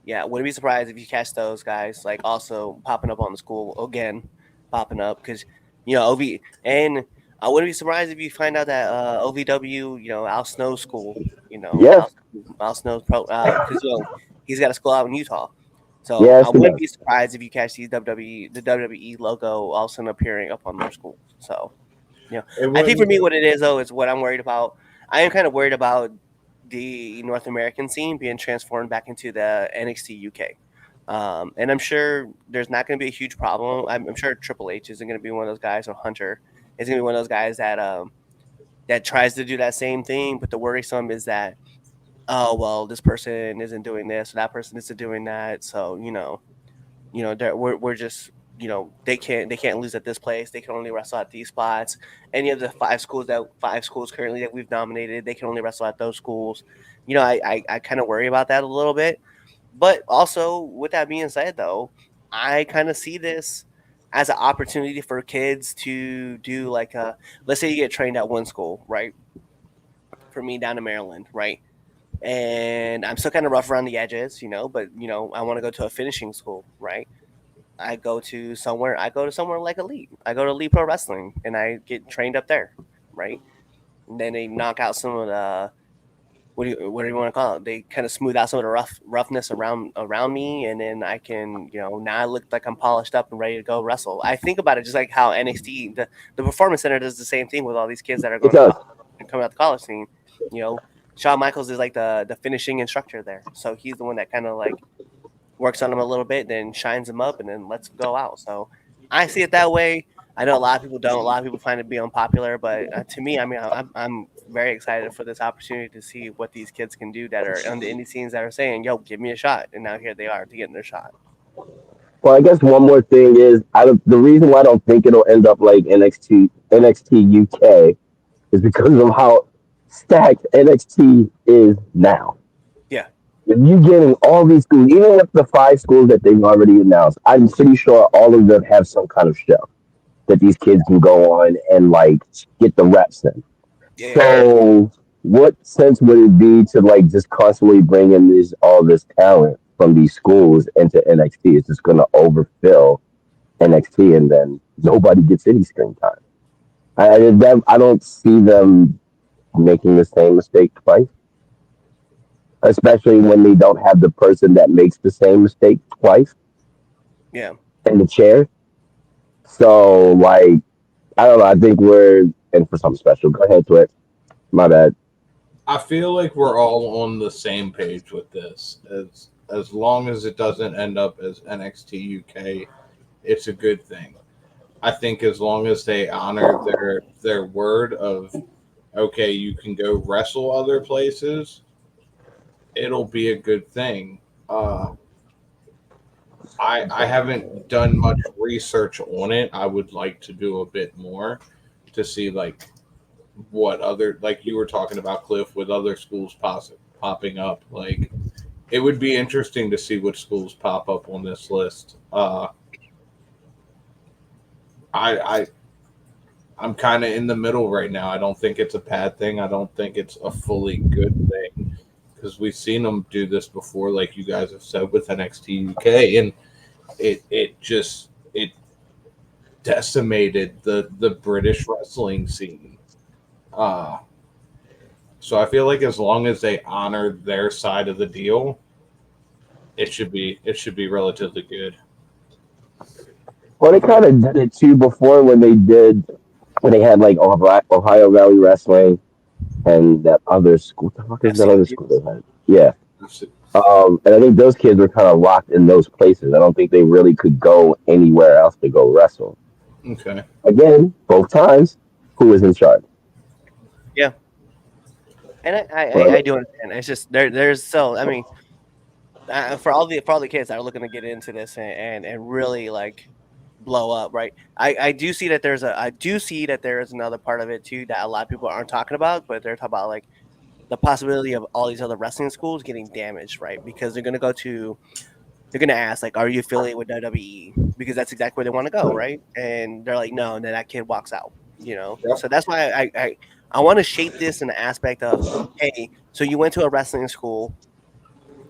Yeah, wouldn't be surprised if you catch those guys like also popping up on the school again, popping up because OV, and I wouldn't be surprised if you find out that OVW, Al Snow's school, Yeah. Al Snow's pro because he's got a school out in Utah. So Yes, I he wouldn't does. be surprised if you catch the WWE logo all of a sudden appearing up on their school. So I think for me, what it is though is what I'm worried about. I am kind of worried about the North American scene being transformed back into the NXT UK. And I'm sure there's not going to be a huge problem. I'm sure Triple H isn't going to be one of those guys, or Hunter is going to be one of those guys that tries to do that same thing. But the worrisome is that, oh well, this person isn't doing this, or that person isn't doing that. So we're just they can't lose at this place. They can only wrestle at these spots. Any of the five schools currently that we've nominated, they can only wrestle at those schools. I kind of worry about that a little bit. But also, with that being said, though, I kind of see this as an opportunity for kids to do like let's say you get trained at one school, right? For me, down in Maryland, right? And I'm still kind of rough around the edges, but I want to go to a finishing school, right? I go to somewhere like Elite. I go to Elite Pro Wrestling and I get trained up there, right? And then they knock out some of the what do you want to call it? They kind of smooth out some of the roughness around me, and then I can now I look like I'm polished up and ready to go wrestle. I think about it just like how NXT the Performance Center does the same thing with all these kids that are going to come out the college scene. Shawn Michaels is like the finishing instructor there, so he's the one that kind of like works on them a little bit, then shines them up, and then lets them go out. So I see it that way. I know a lot of people don't. A lot of people find it to be unpopular, but to me, I mean, I'm very excited for this opportunity to see what these kids can do that are on the indie scenes that are saying, "Yo, give me a shot," and now here they are to getting their shot. Well, I guess one more thing is the reason why I don't think it'll end up like NXT UK is because of how stacked NXT is now. Yeah. If you're getting all these schools, even with the 5 schools that they've already announced, I'm pretty sure all of them have some kind of show that these kids can go on and like get the reps in. Yeah. So, what sense would it be to like just constantly bring in all this talent from these schools into NXT? It's just going to overfill NXT, and then nobody gets any screen time. I don't see them making the same mistake twice, especially when they don't have the person that makes the same mistake twice. Yeah. In the chair. So, like, I don't know. I think we're in for something special. Go ahead, Twitch. My bad. I feel like we're all on the same page with this. As long as it doesn't end up as NXT UK, it's a good thing. I think as long as they honor their word of, okay, you can go wrestle other places, it'll be a good thing. I haven't done much research on it. I would like to do a bit more to see like what other, like you were talking about, Cliff, with other schools popping up. Like, it would be interesting to see what schools pop up on this list. I'm kind of in the middle right now. I don't think it's a bad thing. I don't think it's a fully good thing because we've seen them do this before, like you guys have said with NXT UK, and it decimated the British wrestling scene. So I feel like as long as they honor their side of the deal, it should be relatively good. Well, they kind of did it too before when they had like Ohio Valley Wrestling and that other school. What the fuck is that other school they had? Yeah. And I think those kids were kind of locked in those places. I don't think they really could go anywhere else to go wrestle. Okay. Again, both times, who was in charge? Yeah. And I do understand. It's just there's so I mean, for all the kids that are looking to get into this and really like blow up, right? I do see that there is another part of it too that a lot of people aren't talking about, but they're talking about like the possibility of all these other wrestling schools getting damaged, right? Because they're gonna ask like, are you affiliated with WWE? Because that's exactly where they want to go, right? And they're like, no, and then that kid walks out, Yep. So that's why I want to shape this in the aspect of, hey, so you went to a wrestling school,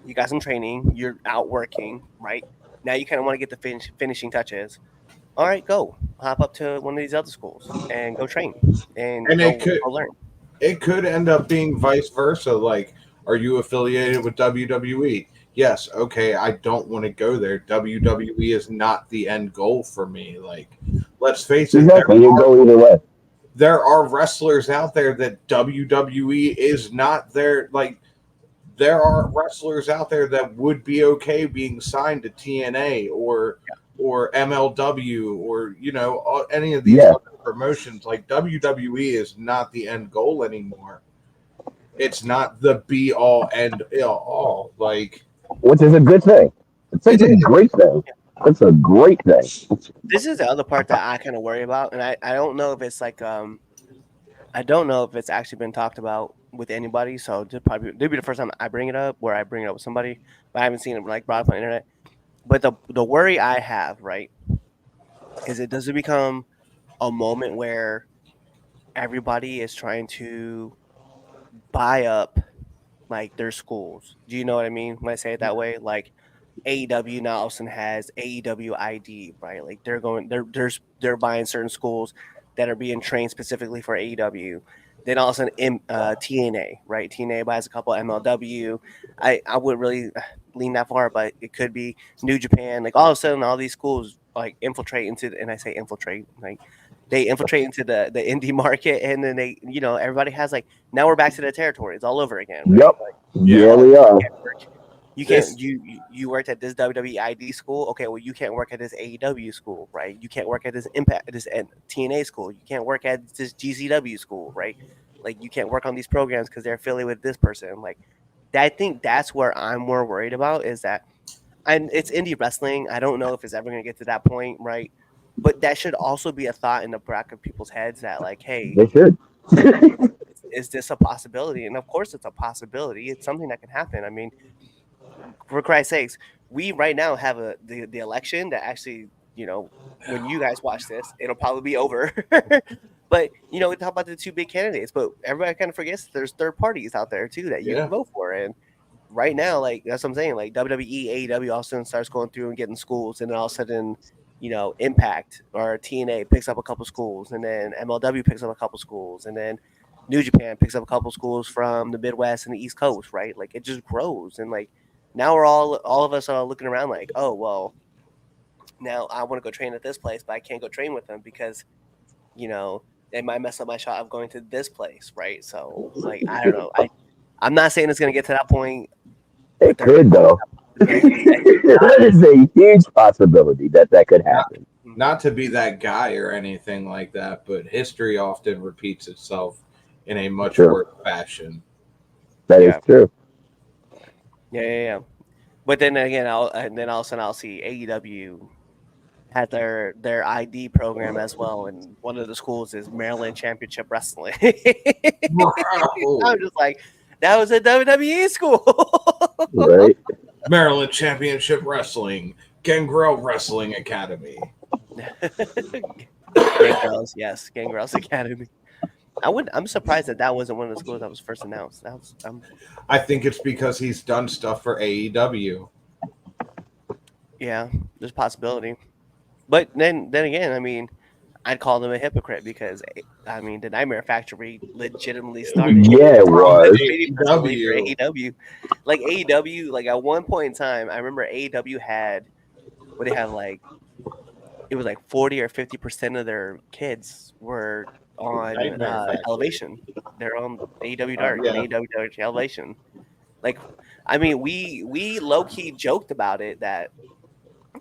you got some training, you're out working, right? Now you kind of want to get the finishing touches. All right, go hop up to one of these other schools and go train and go learn. It could end up being vice versa. Like, are you affiliated with WWE? Yes. Okay. I don't want to go there. WWE is not the end goal for me. Like, let's face it. Exactly. You go either way. There are wrestlers out there that WWE is not their, like, there are wrestlers out there that would be okay being signed to TNA or MLW or any of these other promotions. Like, WWE is not the end goal anymore. It's not the be all end all. Like, which is a good thing. It's a great thing. It's a great thing. This is the other part that I kind of worry about, and I don't know if it's like I don't know if it's actually been talked about with anybody. So it'll be the first time I bring it up, where I bring it up with somebody, but I haven't seen it like brought up on the internet. But the worry I have, right, is does it become a moment where everybody is trying to buy up like their schools? Do you know what I mean when I say it that way? Like AEW now also has AEW ID, right? Like they're buying certain schools that are being trained specifically for AEW. Then all of a sudden, TNA, right? TNA buys a couple MLW. I wouldn't really lean that far, but it could be New Japan. Like all of a sudden, all these schools like infiltrate into, and I say infiltrate, like they infiltrate into the indie market, and then they, everybody has like, now we're back to the territories all over again. Right? Yep. Like, yeah, we are. You can't. You worked at this WWE ID school. Okay, well, you can't work at this AEW school, right? You can't work at this TNA school. You can't work at this GCW school, right? Like you can't work on these programs because they're affiliated with this person. Like, I think that's where I'm more worried about is that, and it's indie wrestling. I don't know if it's ever going to get to that point, right? But that should also be a thought in the back of people's heads that, like, hey, they should. Is this a possibility? And of course, it's a possibility. It's something that can happen. I mean, for Christ's sakes, we right now have the election that actually, when you guys watch this, it'll probably be over. But we talk about the two big candidates, but everybody kind of forgets that there's third parties out there too that you can vote for. And right now, like that's what I'm saying, like WWE, AEW all of a sudden starts going through and getting schools, and then all of a sudden, Impact or TNA picks up a couple schools, and then MLW picks up a couple schools, and then New Japan picks up a couple schools from the Midwest and the East Coast, right? Like it just grows, and like now we're all of us are looking around like, oh well, now I want to go train at this place, but I can't go train with them because, it might mess up my shot of going to this place, right? So like I don't know. I'm not saying it's gonna get to that point. It could though. That is a huge possibility that could happen. Not to be that guy or anything like that, but history often repeats itself in a much worse fashion. That is true. Yeah. But then again, all of a sudden I'll see AEW had their ID program as well, and one of the schools is Maryland Championship Wrestling. I'm just like, that was a WWE school, right? Maryland Championship Wrestling, Gangrel Wrestling Academy. Gangrels, yes, Gangrels Academy. I'm surprised that wasn't one of the schools that was first announced. I think it's because he's done stuff for AEW. Yeah, there's a possibility. But then again, I mean, I'd call them a hypocrite because I mean, the Nightmare Factory legitimately started Yeah, it From was. personally for AEW. AEW. Like AEW, like at one point in time, I remember AEW had what they have like it was like 40 or 50% of their kids were on Nightmare Factory. Elevation. They're on AEW Dark and Yeah. AEW Dark Elevation. Like, I mean, we low key joked about it that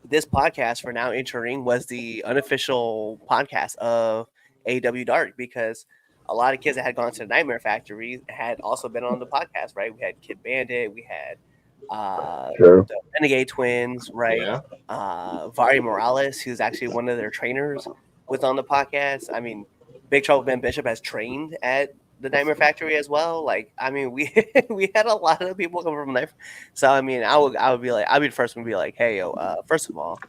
this podcast for Now Entering was the unofficial podcast of AEW Dark because a lot of kids that had gone to the Nightmare Factory had also been on the podcast, right? We had Kid Bandit, we had Sure. the Renegade Twins, right? Yeah. Vari Morales, who's actually one of their trainers, was on the podcast. I mean, Big Trouble Ben Bishop has trained at the Nightmare Factory as well. Like, I mean, we we had a lot of people come from there. So I mean, I would be like, I'd be the first one to be like, hey, yo, first of all,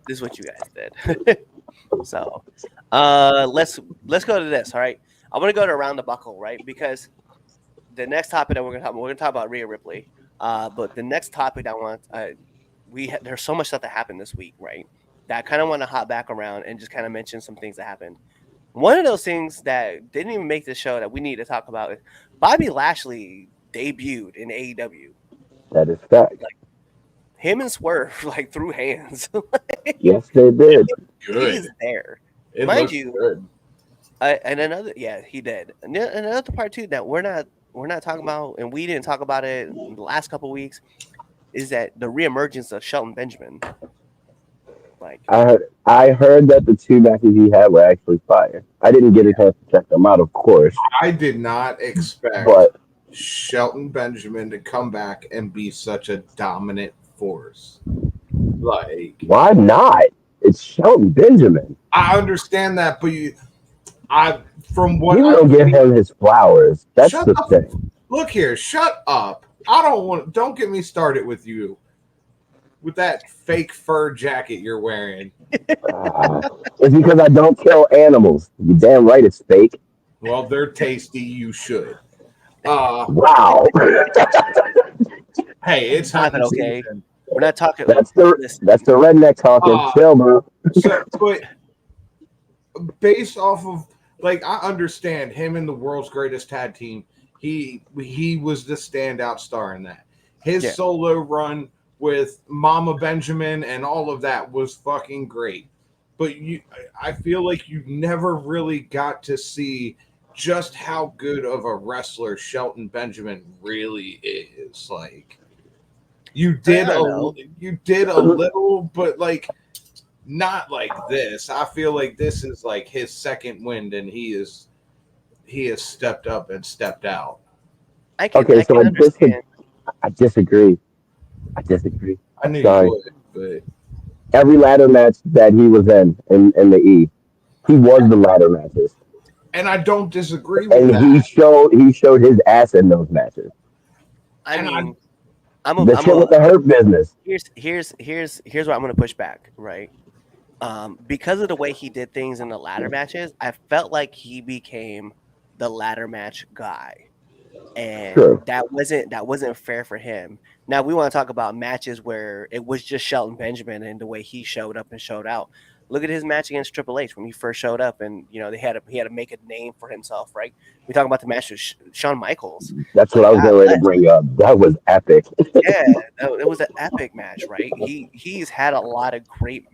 this is what you guys did. So let's go to this. All right, I want to go to Around the Buckle, right? Because the next topic that we're gonna talk about Rhea Ripley. But the next topic I want there's so much stuff that happened this week, right? That I kind of want to hop back around and just kind of mention some things that happened. One of those things that didn't even make the show that we need to talk about is Bobby Lashley debuted in AEW. That is fact. Like him and Swerve like threw hands. Yes, they did. Good. He's there. It Mind looks you, good. and another, yeah, he did. And another part too that we're not talking about, and we didn't talk about it in the last couple of weeks, is that the reemergence of Shelton Benjamin. Like, I heard that the two matches he had were actually fire. I didn't get a chance to check them out, of course, I did not expect but Shelton Benjamin to come back and be such a dominant force. Like, why not? It's Shelton Benjamin. I understand that, but from what You don't give him his flowers. That's Shut the up. thing. Look here, shut up. Don't get me started with you. With that fake fur jacket you're wearing. It's because I don't kill animals. You damn right it's fake. Well, they're tasty, you should. Wow. Hey, it's hunting okay. season. We're not talking. That's the redneck talking. Chill, bro. So, but based off of, like, I understand him in the world's greatest tag team. He was the standout star in that. His solo run with Mama Benjamin and all of that was fucking great. But I feel like you never really got to see just how good of a wrestler Shelton Benjamin really is. Like, you did a little, but like not like this. I feel like this is like his second wind, and he has stepped up and stepped out. I can understand. I disagree. I knew Sorry. you would, but Every ladder match that he was in the E, he was the ladder matches. and I don't disagree with And that. he showed his ass in those matches. I And mean, The shit with the hurt business. here's where I'm going to push back, right? Because of the way he did things in the ladder matches, I felt like he became the ladder match guy, and Sure. that wasn't fair for him. Now we want to talk about matches where it was just Shelton Benjamin and the way he showed up and showed out. Look at his match against Triple H when he first showed up, and he had to make a name for himself, right? We talk about the match with Shawn Michaels. That's what I was getting ready to bring up. That was epic. Yeah, it was an epic match, right? He's had a lot of great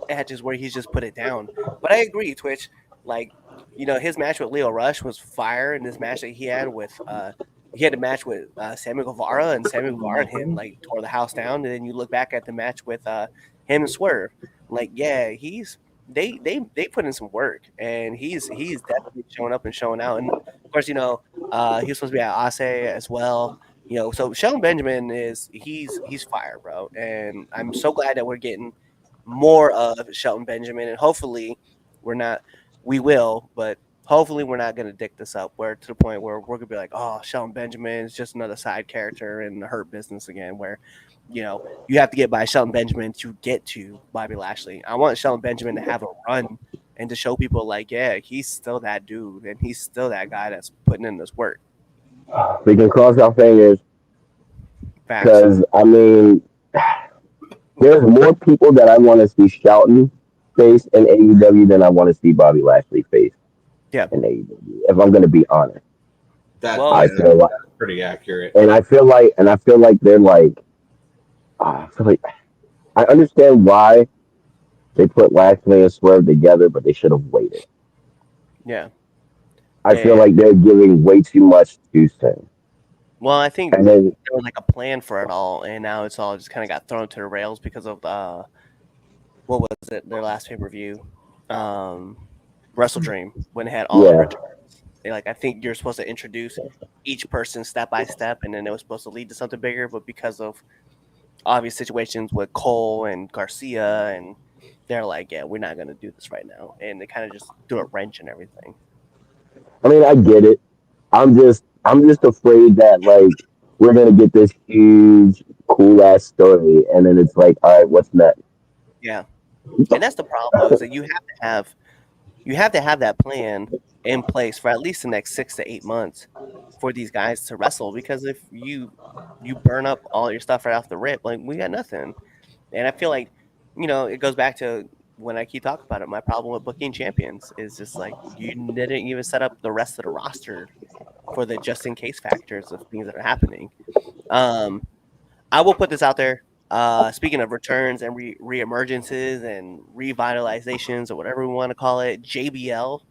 matches where he's just put it down. But I agree, Twitch. Like, his match with Leo Rush was fire, and this match that he had a match with Sammy Guevara, and Sammy Guevara and him like tore the house down. And then you look back at the match with him and Swerve, like, yeah, they put in some work, and he's definitely showing up and showing out. And of course, he was supposed to be at Ase as well. So Shelton Benjamin he's fire, bro, and I'm so glad that we're getting more of Shelton Benjamin, and hopefully but hopefully we're not going to dick this up to the point where we're going to be like, oh, Shelton Benjamin is just another side character in the Hurt Business again, where you have to get by Shelton Benjamin to get to Bobby Lashley. I want Shelton Benjamin to have a run and to show people like, yeah, he's still that dude, and he's still that guy that's putting in this work. We can cross our fingers Facts. because I mean, there's more people that I want to see shouting face in AEW than I want to see Bobby Lashley face Yeah. in AEW. If I'm going to be honest, I feel like that's pretty accurate. and I feel like they're like, I feel like I understand why they put Lashley and Swerve together, but they should have waited. Yeah. I feel like they're giving way too much too soon. Well, I think And then, there was like a plan for it all, and now it's all just kind of got thrown to the rails because of what was it? Their last pay-per-view, Wrestle Dream, when it had all the returns. I think you're supposed to introduce each person step by step, and then it was supposed to lead to something bigger. But because of obvious situations with Cole and Garcia, and they're like, yeah, we're not going to do this right now, and they kind of just threw a wrench in everything. I mean, I get it. I'm just afraid that like we're gonna get this huge cool ass story, and then it's like, all right, what's next? Yeah, and that's the problem though, is that you have to have that plan in place for at least the next 6 to 8 months for these guys to wrestle. Because if you burn up all your stuff right off the rip, like we got nothing. And I feel like it goes back to when I keep talking about it. My problem with booking champions is just like you didn't even set up the rest of the roster for the just in case factors of things that are happening. I will put this out there. Speaking of returns and reemergences and revitalizations or whatever we want to call it, JBL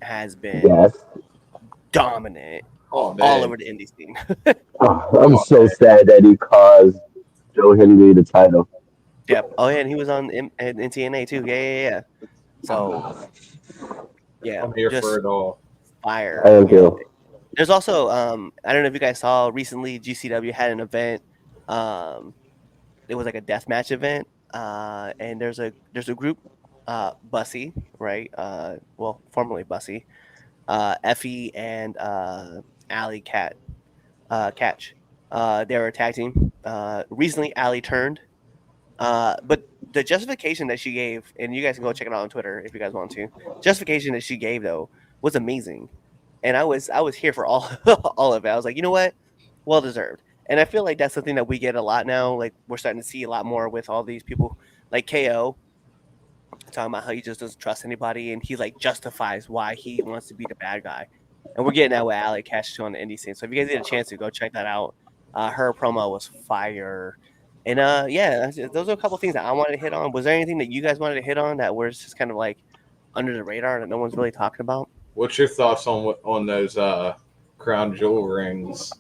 has been dominant all over the indie scene. I'm so sad that he caused Joe Henry the title. Yep. Oh, yeah, and he was on in TNA too. Yeah. So, yeah, I'm here for it all. Fire. I am too. There's also I don't know if you guys saw recently, GCW had an event. It was like a deathmatch event, and there's a group, Bussy, right? Well, formerly Bussy, Effie and Alley Catch. They were a tag team. Recently, Alley turned, but the justification that she gave, and you guys can go check it out on Twitter if you guys want to. Justification that she gave though was amazing, and I was here for all all of it. I was like, you know what, well deserved. And I feel like that's something that we get a lot now. Like we're starting to see a lot more with all these people, like KO, talking about how he just doesn't trust anybody, and he like justifies why he wants to be the bad guy. And we're getting that with Alley Catch too on the indie scene. So if you guys get a chance to go check that out, her promo was fire. And yeah, those are a couple of things that I wanted to hit on. Was there anything that you guys wanted to hit on that was just kind of like under the radar that no one's really talking about? What's your thoughts on those crown jewel rings?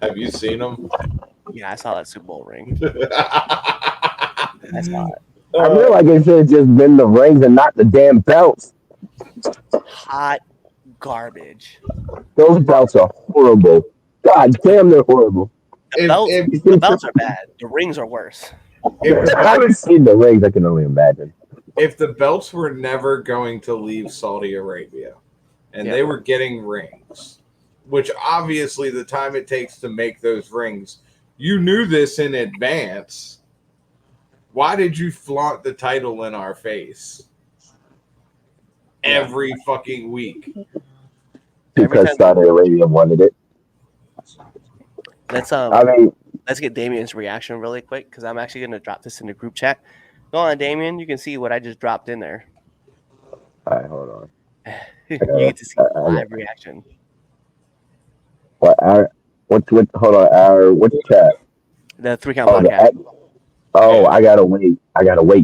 Have you seen them? Yeah, I saw that Super Bowl ring. I saw it. I feel like it should have just been the rings and not the damn belts. Hot garbage. Those belts are horrible. God damn, they're horrible. The belts are bad. The rings are worse. I haven't seen the rings. I can only imagine. If the belts were never going to leave Saudi Arabia and they were getting rings, which obviously the time it takes to make those rings, you knew this in advance. Why did you flaunt the title in our face every fucking week? Because Saudi Arabia wanted it. Let's get Damien's reaction really quick because I'm actually going to drop this in the group chat. Go on, Damien. You can see what I just dropped in there. All right, hold on. You get to see live reaction. Hold on. What's the chat? The 3 Count podcast. I gotta wait.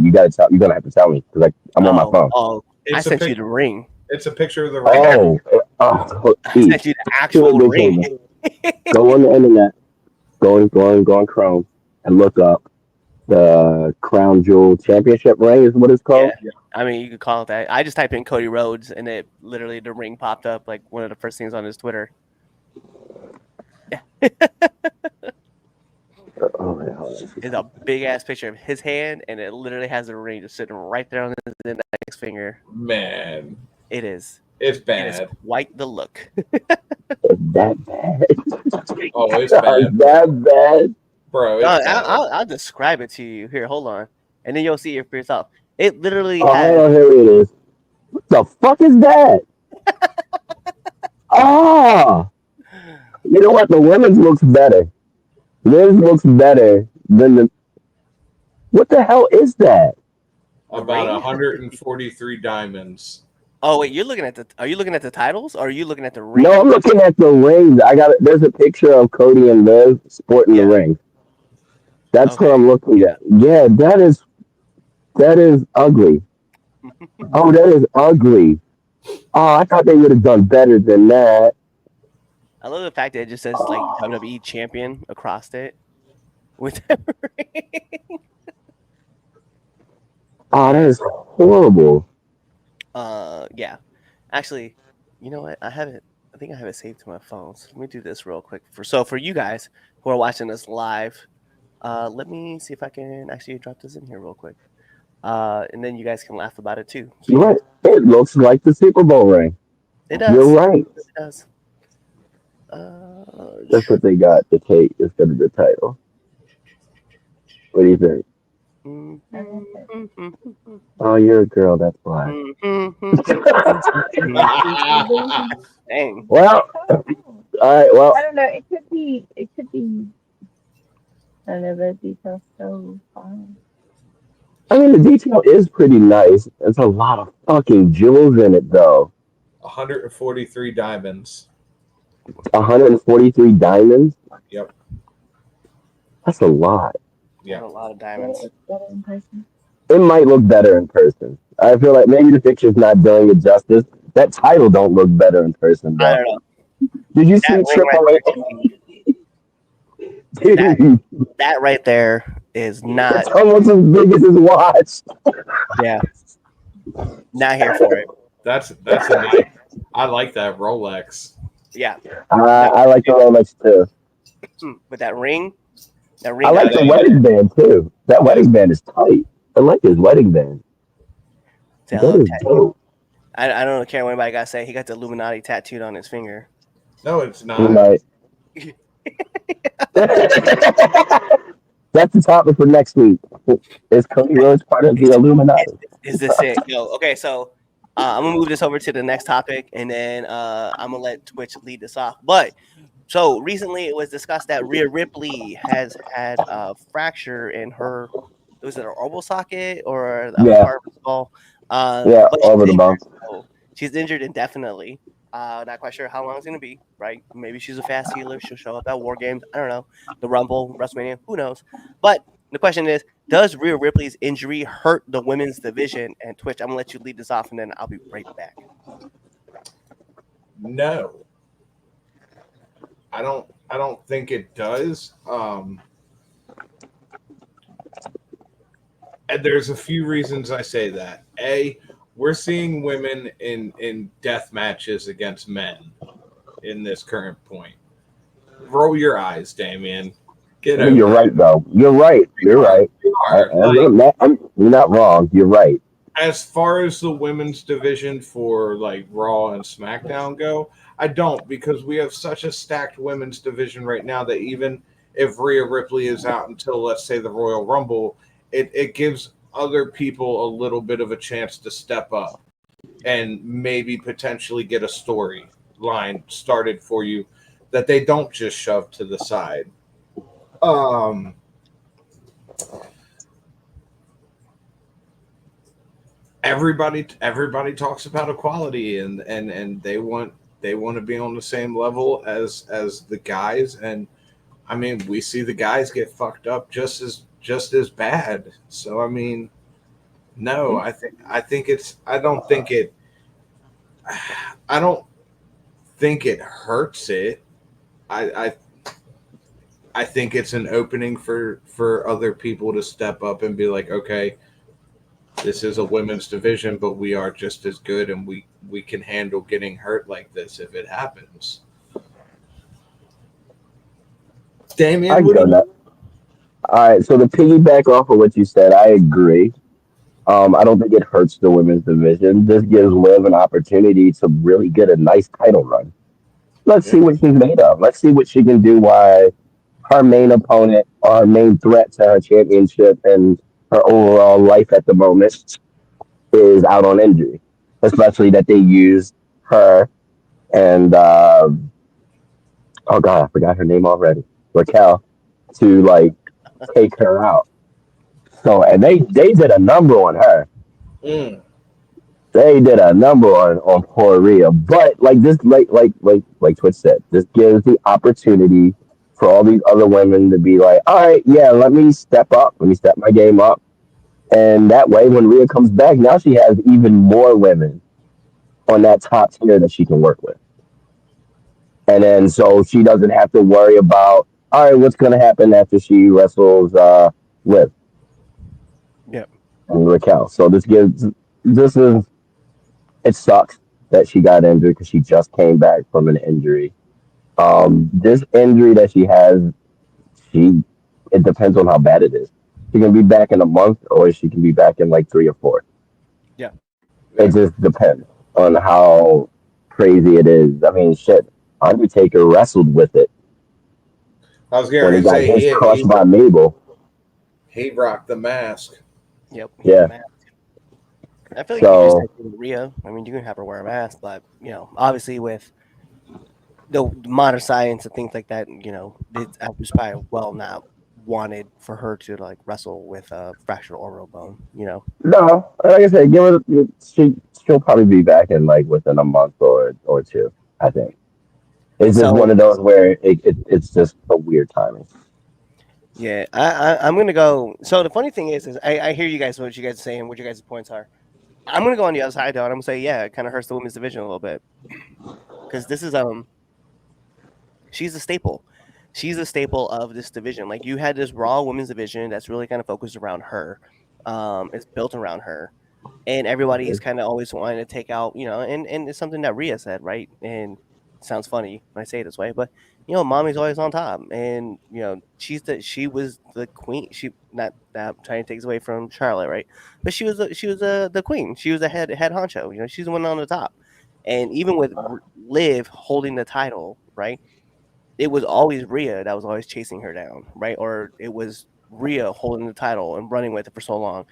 You're gonna have to tell me because I'm on my phone. Oh, I sent you the ring. It's a picture of the ring. I sent you the actual ring. Go on the internet. Go on Chrome and look up the Crown Jewel Championship ring is what it's called. Yeah. I mean, you could call it that. I just typed in Cody Rhodes and it literally the ring popped up like one of the first things on his Twitter. Yeah. It's a big ass picture of his hand and it literally has a ring just sitting right there on his index finger. Man. It is. It's bad. It is quite the look. It's that bad. Oh, it's bad. It's that bad. Bro, I'll describe it to you. Here, hold on. And then you'll see it for yourself. It literally has... here it is. The fuck is that? Ah, you know what? The women's looks better. Theirs looks better than the. What the hell is that? About ring? 143 diamonds. Oh wait, you're looking at the. Are you looking at the titles, or are you looking at the ring? No, I'm looking at the rings. I got it. There's a picture of Cody and Liv sporting the Yeah. ring. That's Okay. what I'm looking at. Yeah, that is ugly. Oh, that is ugly. Oh, I thought they would have done better than that. I love the fact that it just says like WWE champion across it with the ring. Oh, that is horrible. Yeah. Actually, you know what? I have it. I think I have it saved to my phone. So let me do this real quick. For you guys who are watching this live, let me see if I can actually drop this in here real quick. And then you guys can laugh about it too. So Right. It looks like the Super Bowl ring. it does. You're right. It does. That's what they got to take instead of the title. What do you think? Oh, you're a girl. That's why. Dang. Well, all right. Well, I don't know. It could be. I don't know the details so fine. I mean, the detail is pretty nice. There's a lot of fucking jewels in it, though. 143 diamonds. 143 diamonds. Yep. That's a lot. Yeah. A lot of diamonds. Better in person. It might look better in person. I feel like maybe the picture's not doing it justice. That title don't look better in person, I though. don't know. Did you see That ring Triple right H? Dude, That right there is not. it's almost as big as his watch. Yeah. Not here for it. That's a nice. I like that Rolex. Yeah. I like the Rolex too. But that ring. I like the wedding band too. That wedding band is tight. I like his wedding band. That is dope. I don't care what anybody got to say. He got the Illuminati tattooed on his finger. No, it's not. He might. That's the topic for next week. Is Cody Rhodes part of the Illuminati? Is this it? Yo, okay, so I'm gonna move this over to the next topic, and then I'm gonna let Twitch lead this off. But so recently, it was discussed that Rhea Ripley has had a fracture in her. Was it her orbital socket or the Yeah. part of the skull? Yeah, but over the bump. She's injured indefinitely. Not quite sure how long it's going to be, right? Maybe she's a fast healer. She'll show up at War Games. I don't know. The Rumble, WrestleMania, who knows? But the question is, does Rhea Ripley's injury hurt the women's division? And Twitch, I'm going to let you lead this off, and then I'll be right back. No. I don't think it does. And there's a few reasons I say that. A, we're seeing women in death matches against men in this current point. Roll your eyes, Damien. Get over You're right, though. You're right. You're right. You're not wrong. You're right. As far as the women's division for like Raw and SmackDown go, I don't, because we have such a stacked women's division right now that even if Rhea Ripley is out until, let's say, the Royal Rumble, it gives other people a little bit of a chance to step up and maybe potentially get a storyline started for you that they don't just shove to the side. Everybody talks about equality and they want to be on the same level as the guys, and I mean we see the guys get fucked up just as bad. So I mean, no, I don't think it hurts it. I think it's an opening for other people to step up and be like, okay, this is a women's division, but we are just as good, and we can handle getting hurt like this if it happens. Damien, I get that. All right, so to piggyback off of what you said, I agree. I don't think it hurts the women's division. This gives Liv an opportunity to really get a nice title run. Let's see what she's made of. Let's see what she can do while her main opponent or her main threat to her championship and her overall life at the moment is out on injury. especially that they used her and oh god, I forgot her name already, Raquel, to like take her out. So and they did a number on her. Mm. They did a number on poor Rhea. But like this, like Twitch said, this gives the opportunity for all these other women to be like, all right, yeah, let me step up, let me step my game up, and that way, when Rhea comes back, now she has even more women on that top tier that she can work with. And then so she doesn't have to worry about, all right, what's going to happen after she wrestles Liv Yeah. and Raquel. So this is, it sucks that she got injured because she just came back from an injury. This injury that she has, she, it depends on how bad it is. She can be back in a month or she can be back in like 3 or 4. Yeah. It just depends on how crazy it is. I mean, shit, Undertaker wrestled with it I was when he going to got say his he crushed by Mabel. he rocked the mask. Yep. Yeah. I feel like you could just So, say Rhea. I mean, you can have her wear a mask, but obviously with the modern science and things like that, it was probably well not wanted for her to like wrestle with a fractured orbital bone. no, like I said, give it, she'll probably be back in like within a month or two, I think. It's just one So of those where it's just a weird timing. yeah, I'm gonna go. So the funny thing is I hear you guys what you guys are saying, what your guys' points are. I'm gonna go on the other side though, and I'm gonna say yeah, it kind of hurts the women's division a little bit because this is she's a staple. She's a staple of this division. Like you had this Raw women's division that's really kind of focused around her. It's built around her, and everybody is kind of always wanting to take out, and it's something that Rhea said, right? And it sounds funny when I say it this way, but mommy's always on top, and she was the queen. She not that I'm trying to take this away from Charlotte, right? But she was the queen. She was the head honcho. She's the one on the top, and even with Liv holding the title, right? It was always Rhea that was always chasing her down, right? Or it was Rhea holding the title and running with it for so long.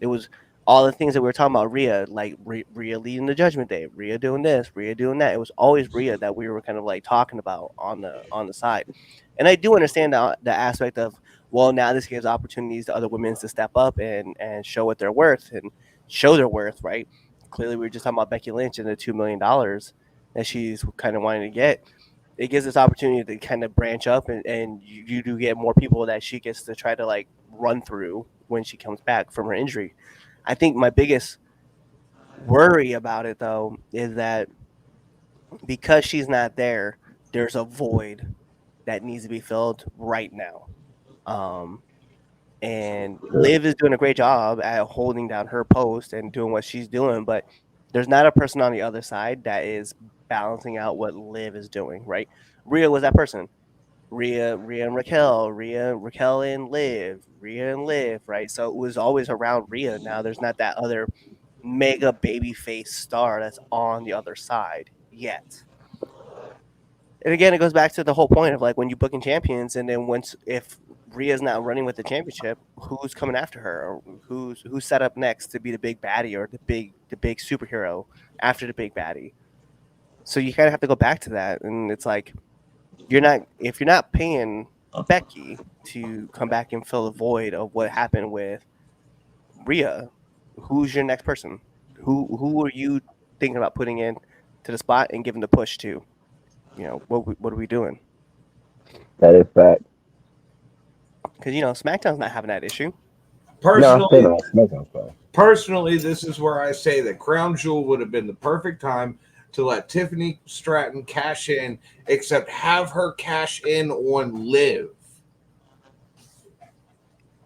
It was all the things that we were talking about Rhea, like Rhea leading the Judgment Day, Rhea doing this, Rhea doing that. It was always Rhea that we were kind of like talking about on the side. And I do understand the aspect of, well, now this gives opportunities to other women to step up and show what they're worth and show their worth, right? Clearly, we were just talking about Becky Lynch and the $2 million that she's kind of wanting to get. It gives this opportunity to kind of branch up and you do get more people that she gets to try to like run through when she comes back from her injury. I think my biggest worry about it though is that because she's not there, there's a void that needs to be filled right now. Um, and Liv is doing a great job at holding down her post and doing what she's doing, but there's not a person on the other side that is balancing out what Liv is doing, right? Rhea was that person. Rhea and Raquel, Raquel and Liv, Rhea and Liv, right? So it was always around Rhea. Now there's not that other mega baby face star that's on the other side yet. And again, it goes back to the whole point of like when you booking champions, and then if Rhea's not running with the championship, who's coming after her, or who's set up next to be the big baddie or the big superhero after the big baddie. So you kind of have to go back to that, and it's like if you're not paying Becky to come back and fill the void of what happened with Rhea, who's your next person? Who are you thinking about putting in to the spot and giving the push to? What are we doing? That is fact. Because SmackDown's not having that issue. No, they Personally, don't. SmackDown's fine. personally, this is where I say that Crown Jewel would have been the perfect time to let Tiffany Stratton cash in, except have her cash in on Liv.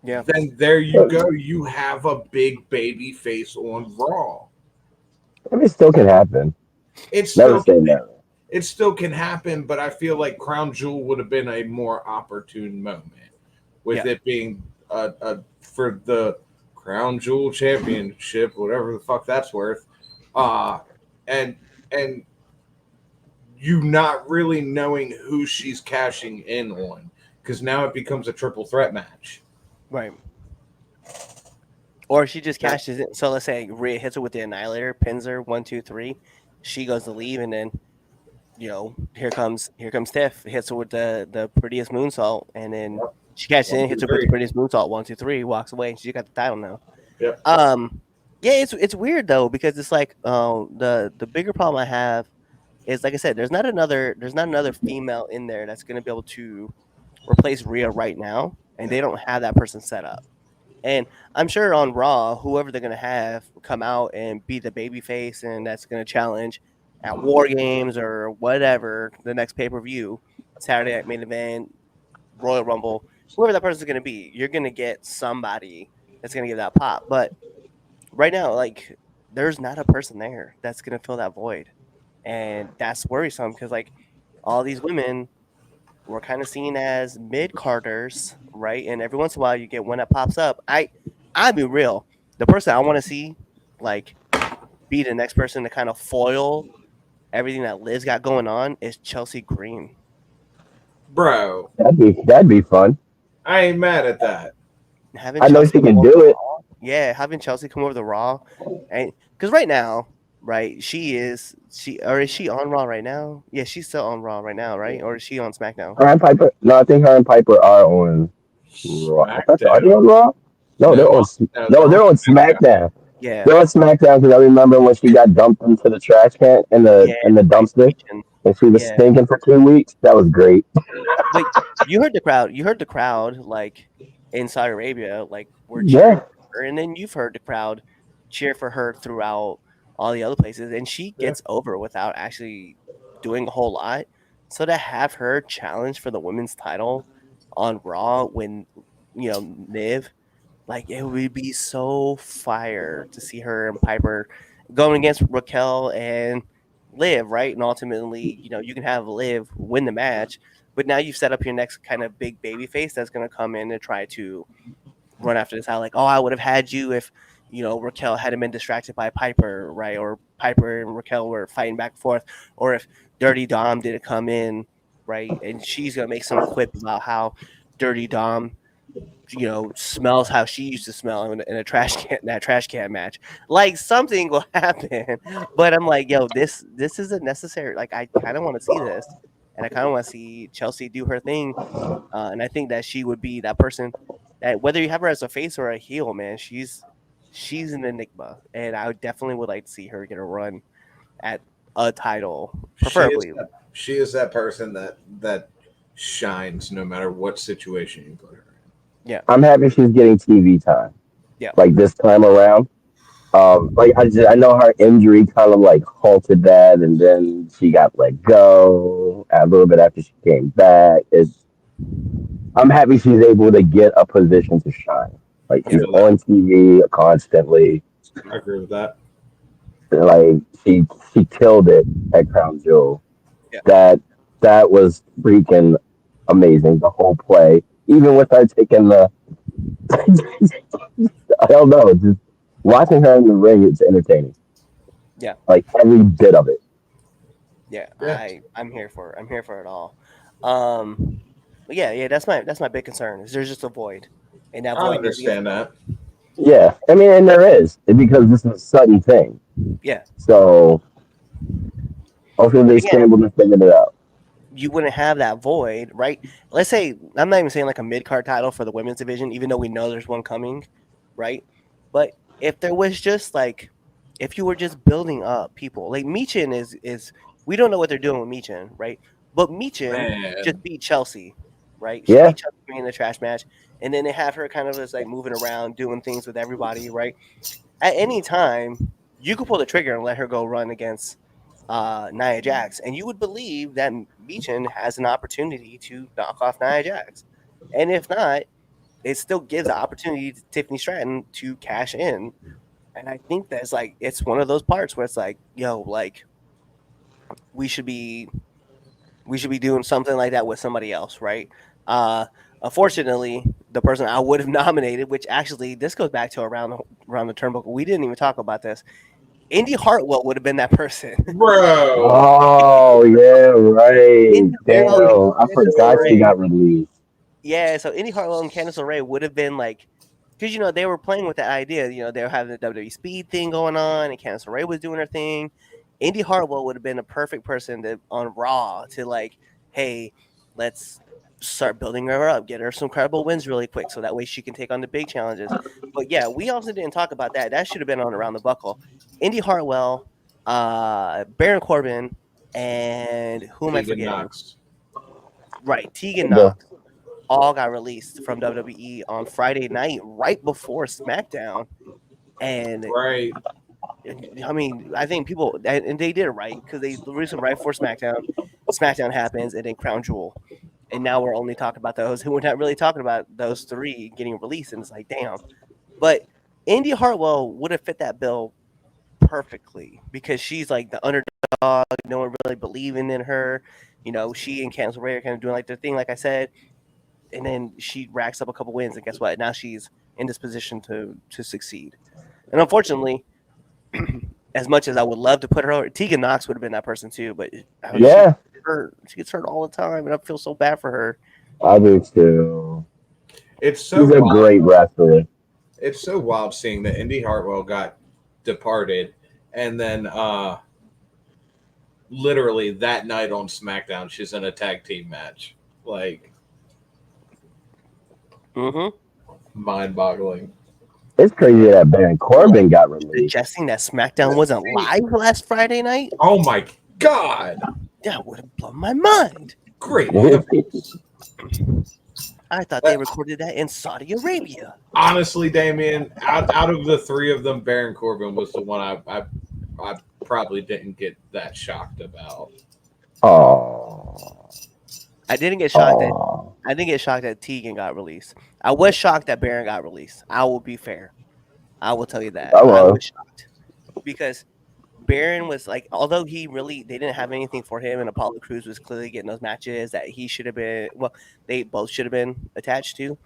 Yeah. Then there you go. You have a big baby face on Raw. I mean, it still can happen. It Never still say never. it still can happen, but I feel like Crown Jewel would have been a more opportune moment with Yeah. it being for the Crown Jewel Championship, whatever the fuck that's worth, and and you not really knowing who she's cashing in on because now it becomes a triple threat match. Right. Or she just cashes it. So let's say Rhea hits her with the Annihilator, pins her 1, 2, 3. She goes to leave, and then here comes Tiff, hits her with the prettiest moonsault, and then she catches in, hits her with the prettiest moonsault, 1, 2, 3, walks away, and she got the title now. Yep. Yeah, it's weird though, because it's like the bigger problem I have is, like I said, there's not another female in there that's gonna be able to replace Rhea right now, and they don't have that person set up. And I'm sure on Raw, whoever they're gonna have come out and be the baby face, and that's gonna challenge at War Games or whatever, the next pay-per-view, Saturday Night Main Event, Royal Rumble, whoever that person's gonna be, you're gonna get somebody that's gonna give that pop. But right now, like, there's not a person there that's gonna fill that void, and that's worrisome because, like, all these women were kind of seen as mid carders, right? And every once in a while, you get one that pops up. I'll be real. The person I want to see, like, be the next person to kind of foil everything that Liz got going on is Chelsea Green. Bro, That'd be fun. I ain't mad at that. Having I know Chelsea she can come do over it. Raw, yeah, having Chelsea come over the Raw, and because right now, right, is she on Raw right now? Yeah, she's still on Raw right now, right? Or is she on SmackDown? Her and Piper. No, I think her and Piper are on Raw. I thought are they SmackDown. on Raw? No, they're on. No, they're on SmackDown. Yeah, They're on SmackDown because I remember when she got dumped into the trash can in yeah, the right. dumpster, and she was Yeah. stinking for 2 weeks. That was great. But you heard the crowd. You heard the crowd, like, in Saudi Arabia, like, were cheering Yeah, for her, and then you've heard the crowd cheer for her throughout all the other places, and she gets over without actually doing a whole lot. So to have her challenge for the women's title on Raw when Niv, like, it would be so fire to see her and Piper going against Raquel and Liv, right? And ultimately, you can have Liv win the match, but now you've set up your next kind of big baby face that's going to come in and try to run after this out. Like, oh, I would have had you if Raquel hadn't been distracted by Piper, right? Or Piper and Raquel were fighting back and forth, or if Dirty Dom didn't come in, right? And she's gonna make some quip about how Dirty Dom smells how she used to smell in a trash can match. Like, something will happen. But I'm like, yo, this isn't necessary. Like, I kind of want to see this, and I kind of want to see Chelsea do her thing. And I think that she would be that person that, whether you have her as a face or a heel, man, she's an enigma, and I definitely would like to see her get a run at a title, preferably. She is that person that shines no matter what situation you put her in. Yeah, I'm happy she's getting TV time. Yeah. Like this time around. Like I know her injury kind of like halted that, and then she got let go a little bit after she came back. I'm happy she's able to get a position to shine. Like she's on TV constantly. I agree with that. Like she killed it at Crown Jewel. Yeah. That was freaking amazing. The whole play, even with her taking the, I don't know, just watching her in the ring, it's entertaining. Yeah. Like every bit of it. Yeah. I'm here for it. I'm here for it all. But yeah, that's my big concern. Is there's just a void, and that I void understand that. Yeah, I mean, and there is because this is a sudden thing. Yeah. So hopefully they scramble to figure it out. You wouldn't have that void, right? Let's say, I'm not even saying like a mid card title for the women's division, even though we know there's one coming, right? But if there was just like, if you were just building up people, like Michin is we don't know what they're doing with Michin, right? But Michin just beat Chelsea, right? She beat Chelsea in the trash match, and then they have her kind of just like moving around, doing things with everybody, right? At any time, you could pull the trigger and let her go run against Nia Jax, and you would believe that Michin has an opportunity to knock off Nia Jax. And if not, it still gives the opportunity to Tiffany Stratton to cash in. And I think that's like, it's one of those parts where it's like, yo, like, we should be doing something like that with somebody else, right? Unfortunately, the person I would have nominated, which actually this goes back to around the turnbuckle, we didn't even talk about this. Indy Hartwell would have been that person, bro. Oh yeah, right. Damn, I forgot she got released. Yeah, so Indy Hartwell and Candice LeRae would have been like because they were playing with that idea. They were having the WWE Speed thing going on, and Candice LeRae was doing her thing. Indy Hartwell would have been a perfect person on Raw to like, hey, let's start building her up, get her some credible wins really quick, so that way she can take on the big challenges. But yeah, we also didn't talk about that. That should have been on Around the Buckle. Indy Hartwell, Baron Corbin, and who am I Tegan forgetting? Knox. Right, Tegan Knox. All got released from WWE on Friday night, right before SmackDown, and Right. I mean, I think people and they did it right because they released them right before SmackDown. SmackDown happens, and then Crown Jewel, and now we're only talking about those, and we're not really talking about those three getting released. And it's like, damn. But Indy Hartwell would have fit that bill perfectly because she's like the underdog. No one really believing in her. She and Candice LeRae are kind of doing like their thing, like I said. And then she racks up a couple wins, and guess what? Now she's in this position to succeed. And unfortunately, as much as I would love to put her over, Tegan Knox would have been that person too. But Yeah, she gets hurt all the time, and I feel so bad for her. I do too. It's so She's a wild. great wrestler. It's so wild seeing that Indy Hartwell got departed, and then literally that night on SmackDown, she's in a tag team match. Like, mind-boggling. It's crazy that Baron Corbin got released. Suggesting that SmackDown wasn't live last Friday night? Oh my God! That would have blown my mind. Great. I thought they recorded that in Saudi Arabia. Honestly, Damien, out of the three of them, Baron Corbin was the one I probably didn't get that shocked about. Oh. I didn't get shocked that Tegan got released. I was shocked that Baron got released. I will be fair. I will tell you that. I was shocked because Baron was like, although they didn't have anything for him, and Apollo Crews was clearly getting those matches that he should have been. Well, they both should have been attached to.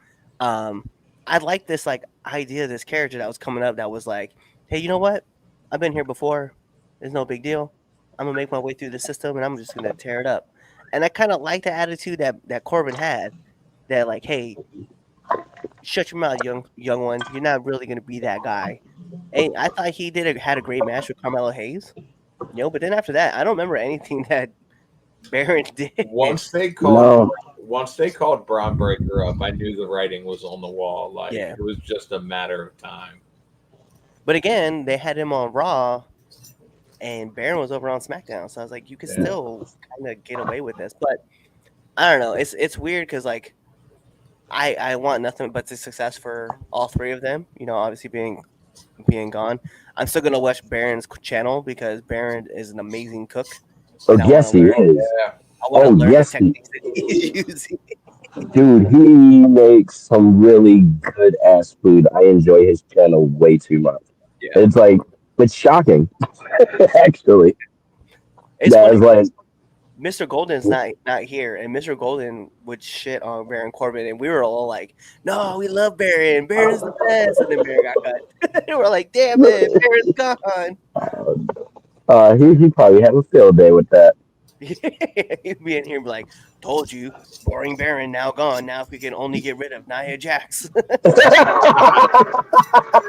I like this like idea, this character that was coming up that was like, hey, you know what? I've been here before. There's no big deal. I'm gonna make my way through the system, and I'm just gonna tear it up. And I kind of like the attitude that Corbin had. That like, hey, shut your mouth, young one. You're not really gonna be that guy. And I thought he had a great match with Carmelo Hayes. But then after that, I don't remember anything that Baron did. Once they called Braun Breaker up, I knew the writing was on the wall. Like, it was just a matter of time. But again, they had him on Raw, and Baron was over on SmackDown. So I was like, you could still kind of get away with this. But I don't know. It's weird because like I want nothing but the success for all three of them. Obviously being gone. I'm still gonna watch Baron's channel because Baron is an amazing cook. Oh yes, he is. I want to learn the techniques that he's using. Dude, he makes some really good ass food. I enjoy his channel way too much. Yeah. It's shocking. Actually. It's like Mr. Golden's not here, and Mr. Golden would shit on Baron Corbin, and we were all like, "No, we love Baron. Baron's the best." And then Baron got cut. We're like, "Damn it, Baron's gone." He probably have a field day with that. He'd be in here and be like, "Told you, boring Baron now gone. Now if we can only get rid of Nia Jax."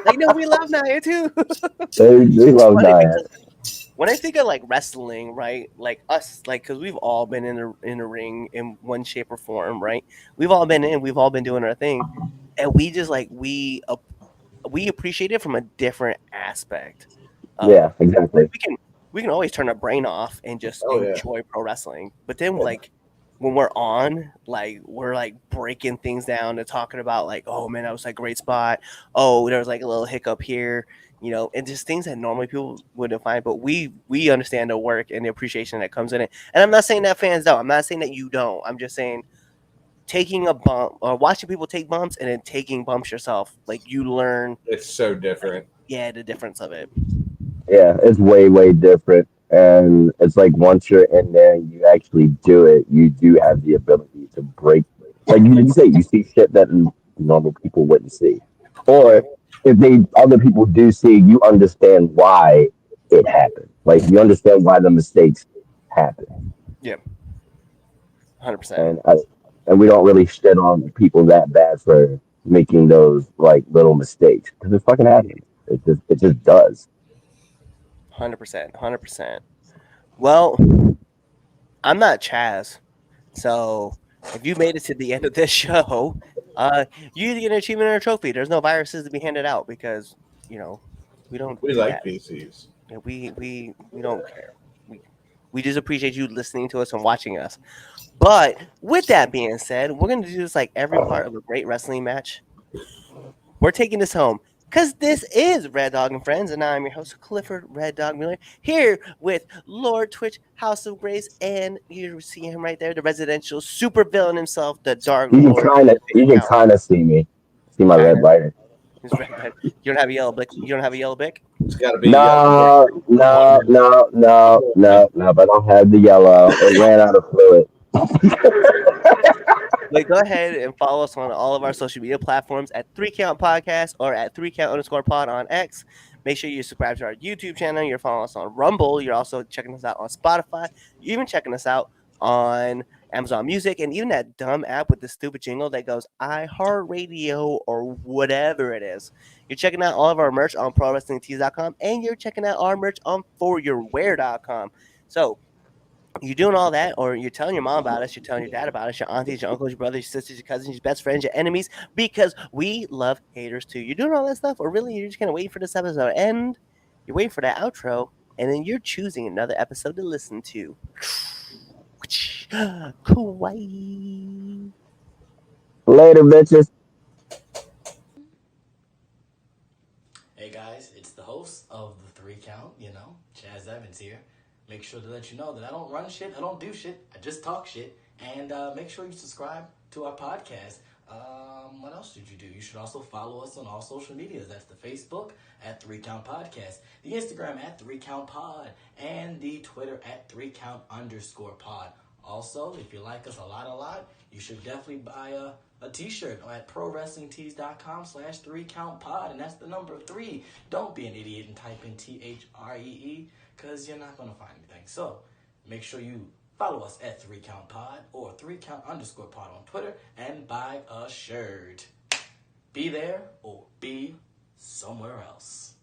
Like, no, we love Nia too. They love Nia. When I think of like wrestling, right? Like us, like because we've all been in the ring in one shape or form, right? We've all been doing our thing, and we just like we appreciate it from a different aspect. Yeah, exactly. We can always turn our brain off and just enjoy pro wrestling, but then like when we're on, like we're like breaking things down and talking about like, oh man, that was like a great spot. Oh, there was like a little hiccup here. And just things that normally people wouldn't find, but we understand the work and the appreciation that comes in it. And I'm not saying that fans don't. I'm not saying that you don't. I'm just saying taking a bump or watching people take bumps and then taking bumps yourself, like you learn. It's so different. Yeah, the difference of it. Yeah, it's way, way different. And it's like once you're in there and you actually do it, you do have the ability to break. Like you say, you see shit that normal people wouldn't see. Or if other people do see, you understand why it happened. Like you understand why the mistakes happen. Yeah, 100%. And we don't really shit on people that bad for making those like little mistakes because it fucking happens. It just does. 100%, 100%. Well, I'm not Chaz, so if you made it to the end of this show, you either get an achievement or a trophy. There's no viruses to be handed out because you know we don't We do like that. PCs. Yeah, we don't care. We just appreciate you listening to us and watching us. But with that being said, we're gonna do this like every part of a great wrestling match. We're taking this home because this is Red Dog and Friends, and I'm your host Clifford Red Dog Miller here with Lord Twitch House of Grace, and you see him right there, the residential super villain himself, the Dark Lord. You can kind of see me, see my Kind red of. lighter. He's red. You don't have a yellow bic. You don't have a yellow bic. It's got to be yellow. No, no, no, no, no, no. But I don't have the yellow. It ran out of fluid. But go ahead and follow us on all of our social media platforms at 3Count Podcast or at 3Count_pod on X. Make sure you subscribe to our YouTube channel. You're following us on Rumble. You're also checking us out on Spotify. You're even checking us out on Amazon Music and even that dumb app with the stupid jingle that goes iHeartRadio or whatever it is. You're checking out all of our merch on ProWrestlingTees.com and you're checking out our merch on ForYourWear.com. So you're doing all that, or you're telling your mom about us, you're telling your dad about us, your aunties, your uncles, your brothers, your sisters, your cousins, your best friends, your enemies, because we love haters too. You're doing all that stuff, or really you're just kind of waiting for this episode to end, you're waiting for that outro, and then you're choosing another episode to listen to. Kawaii. Later, bitches. Hey guys, it's the host of the 3Count, Chaz Evans here. Make sure to let you know that I don't run shit, I don't do shit, I just talk shit. And make sure you subscribe to our podcast. What else did you do? You should also follow us on all social medias. That's the Facebook at 3Count Podcast, the Instagram at 3Count Pod, and the Twitter at 3Count_pod. Also, if you like us a lot, you should definitely buy a t-shirt at ProWrestlingTees.com/3CountPod, and that's the number 3. Don't be an idiot and type in THREE, because you're not going to find anything. So make sure you follow us at 3CountPod or 3Count_pod on Twitter and buy a shirt. Be there or be somewhere else.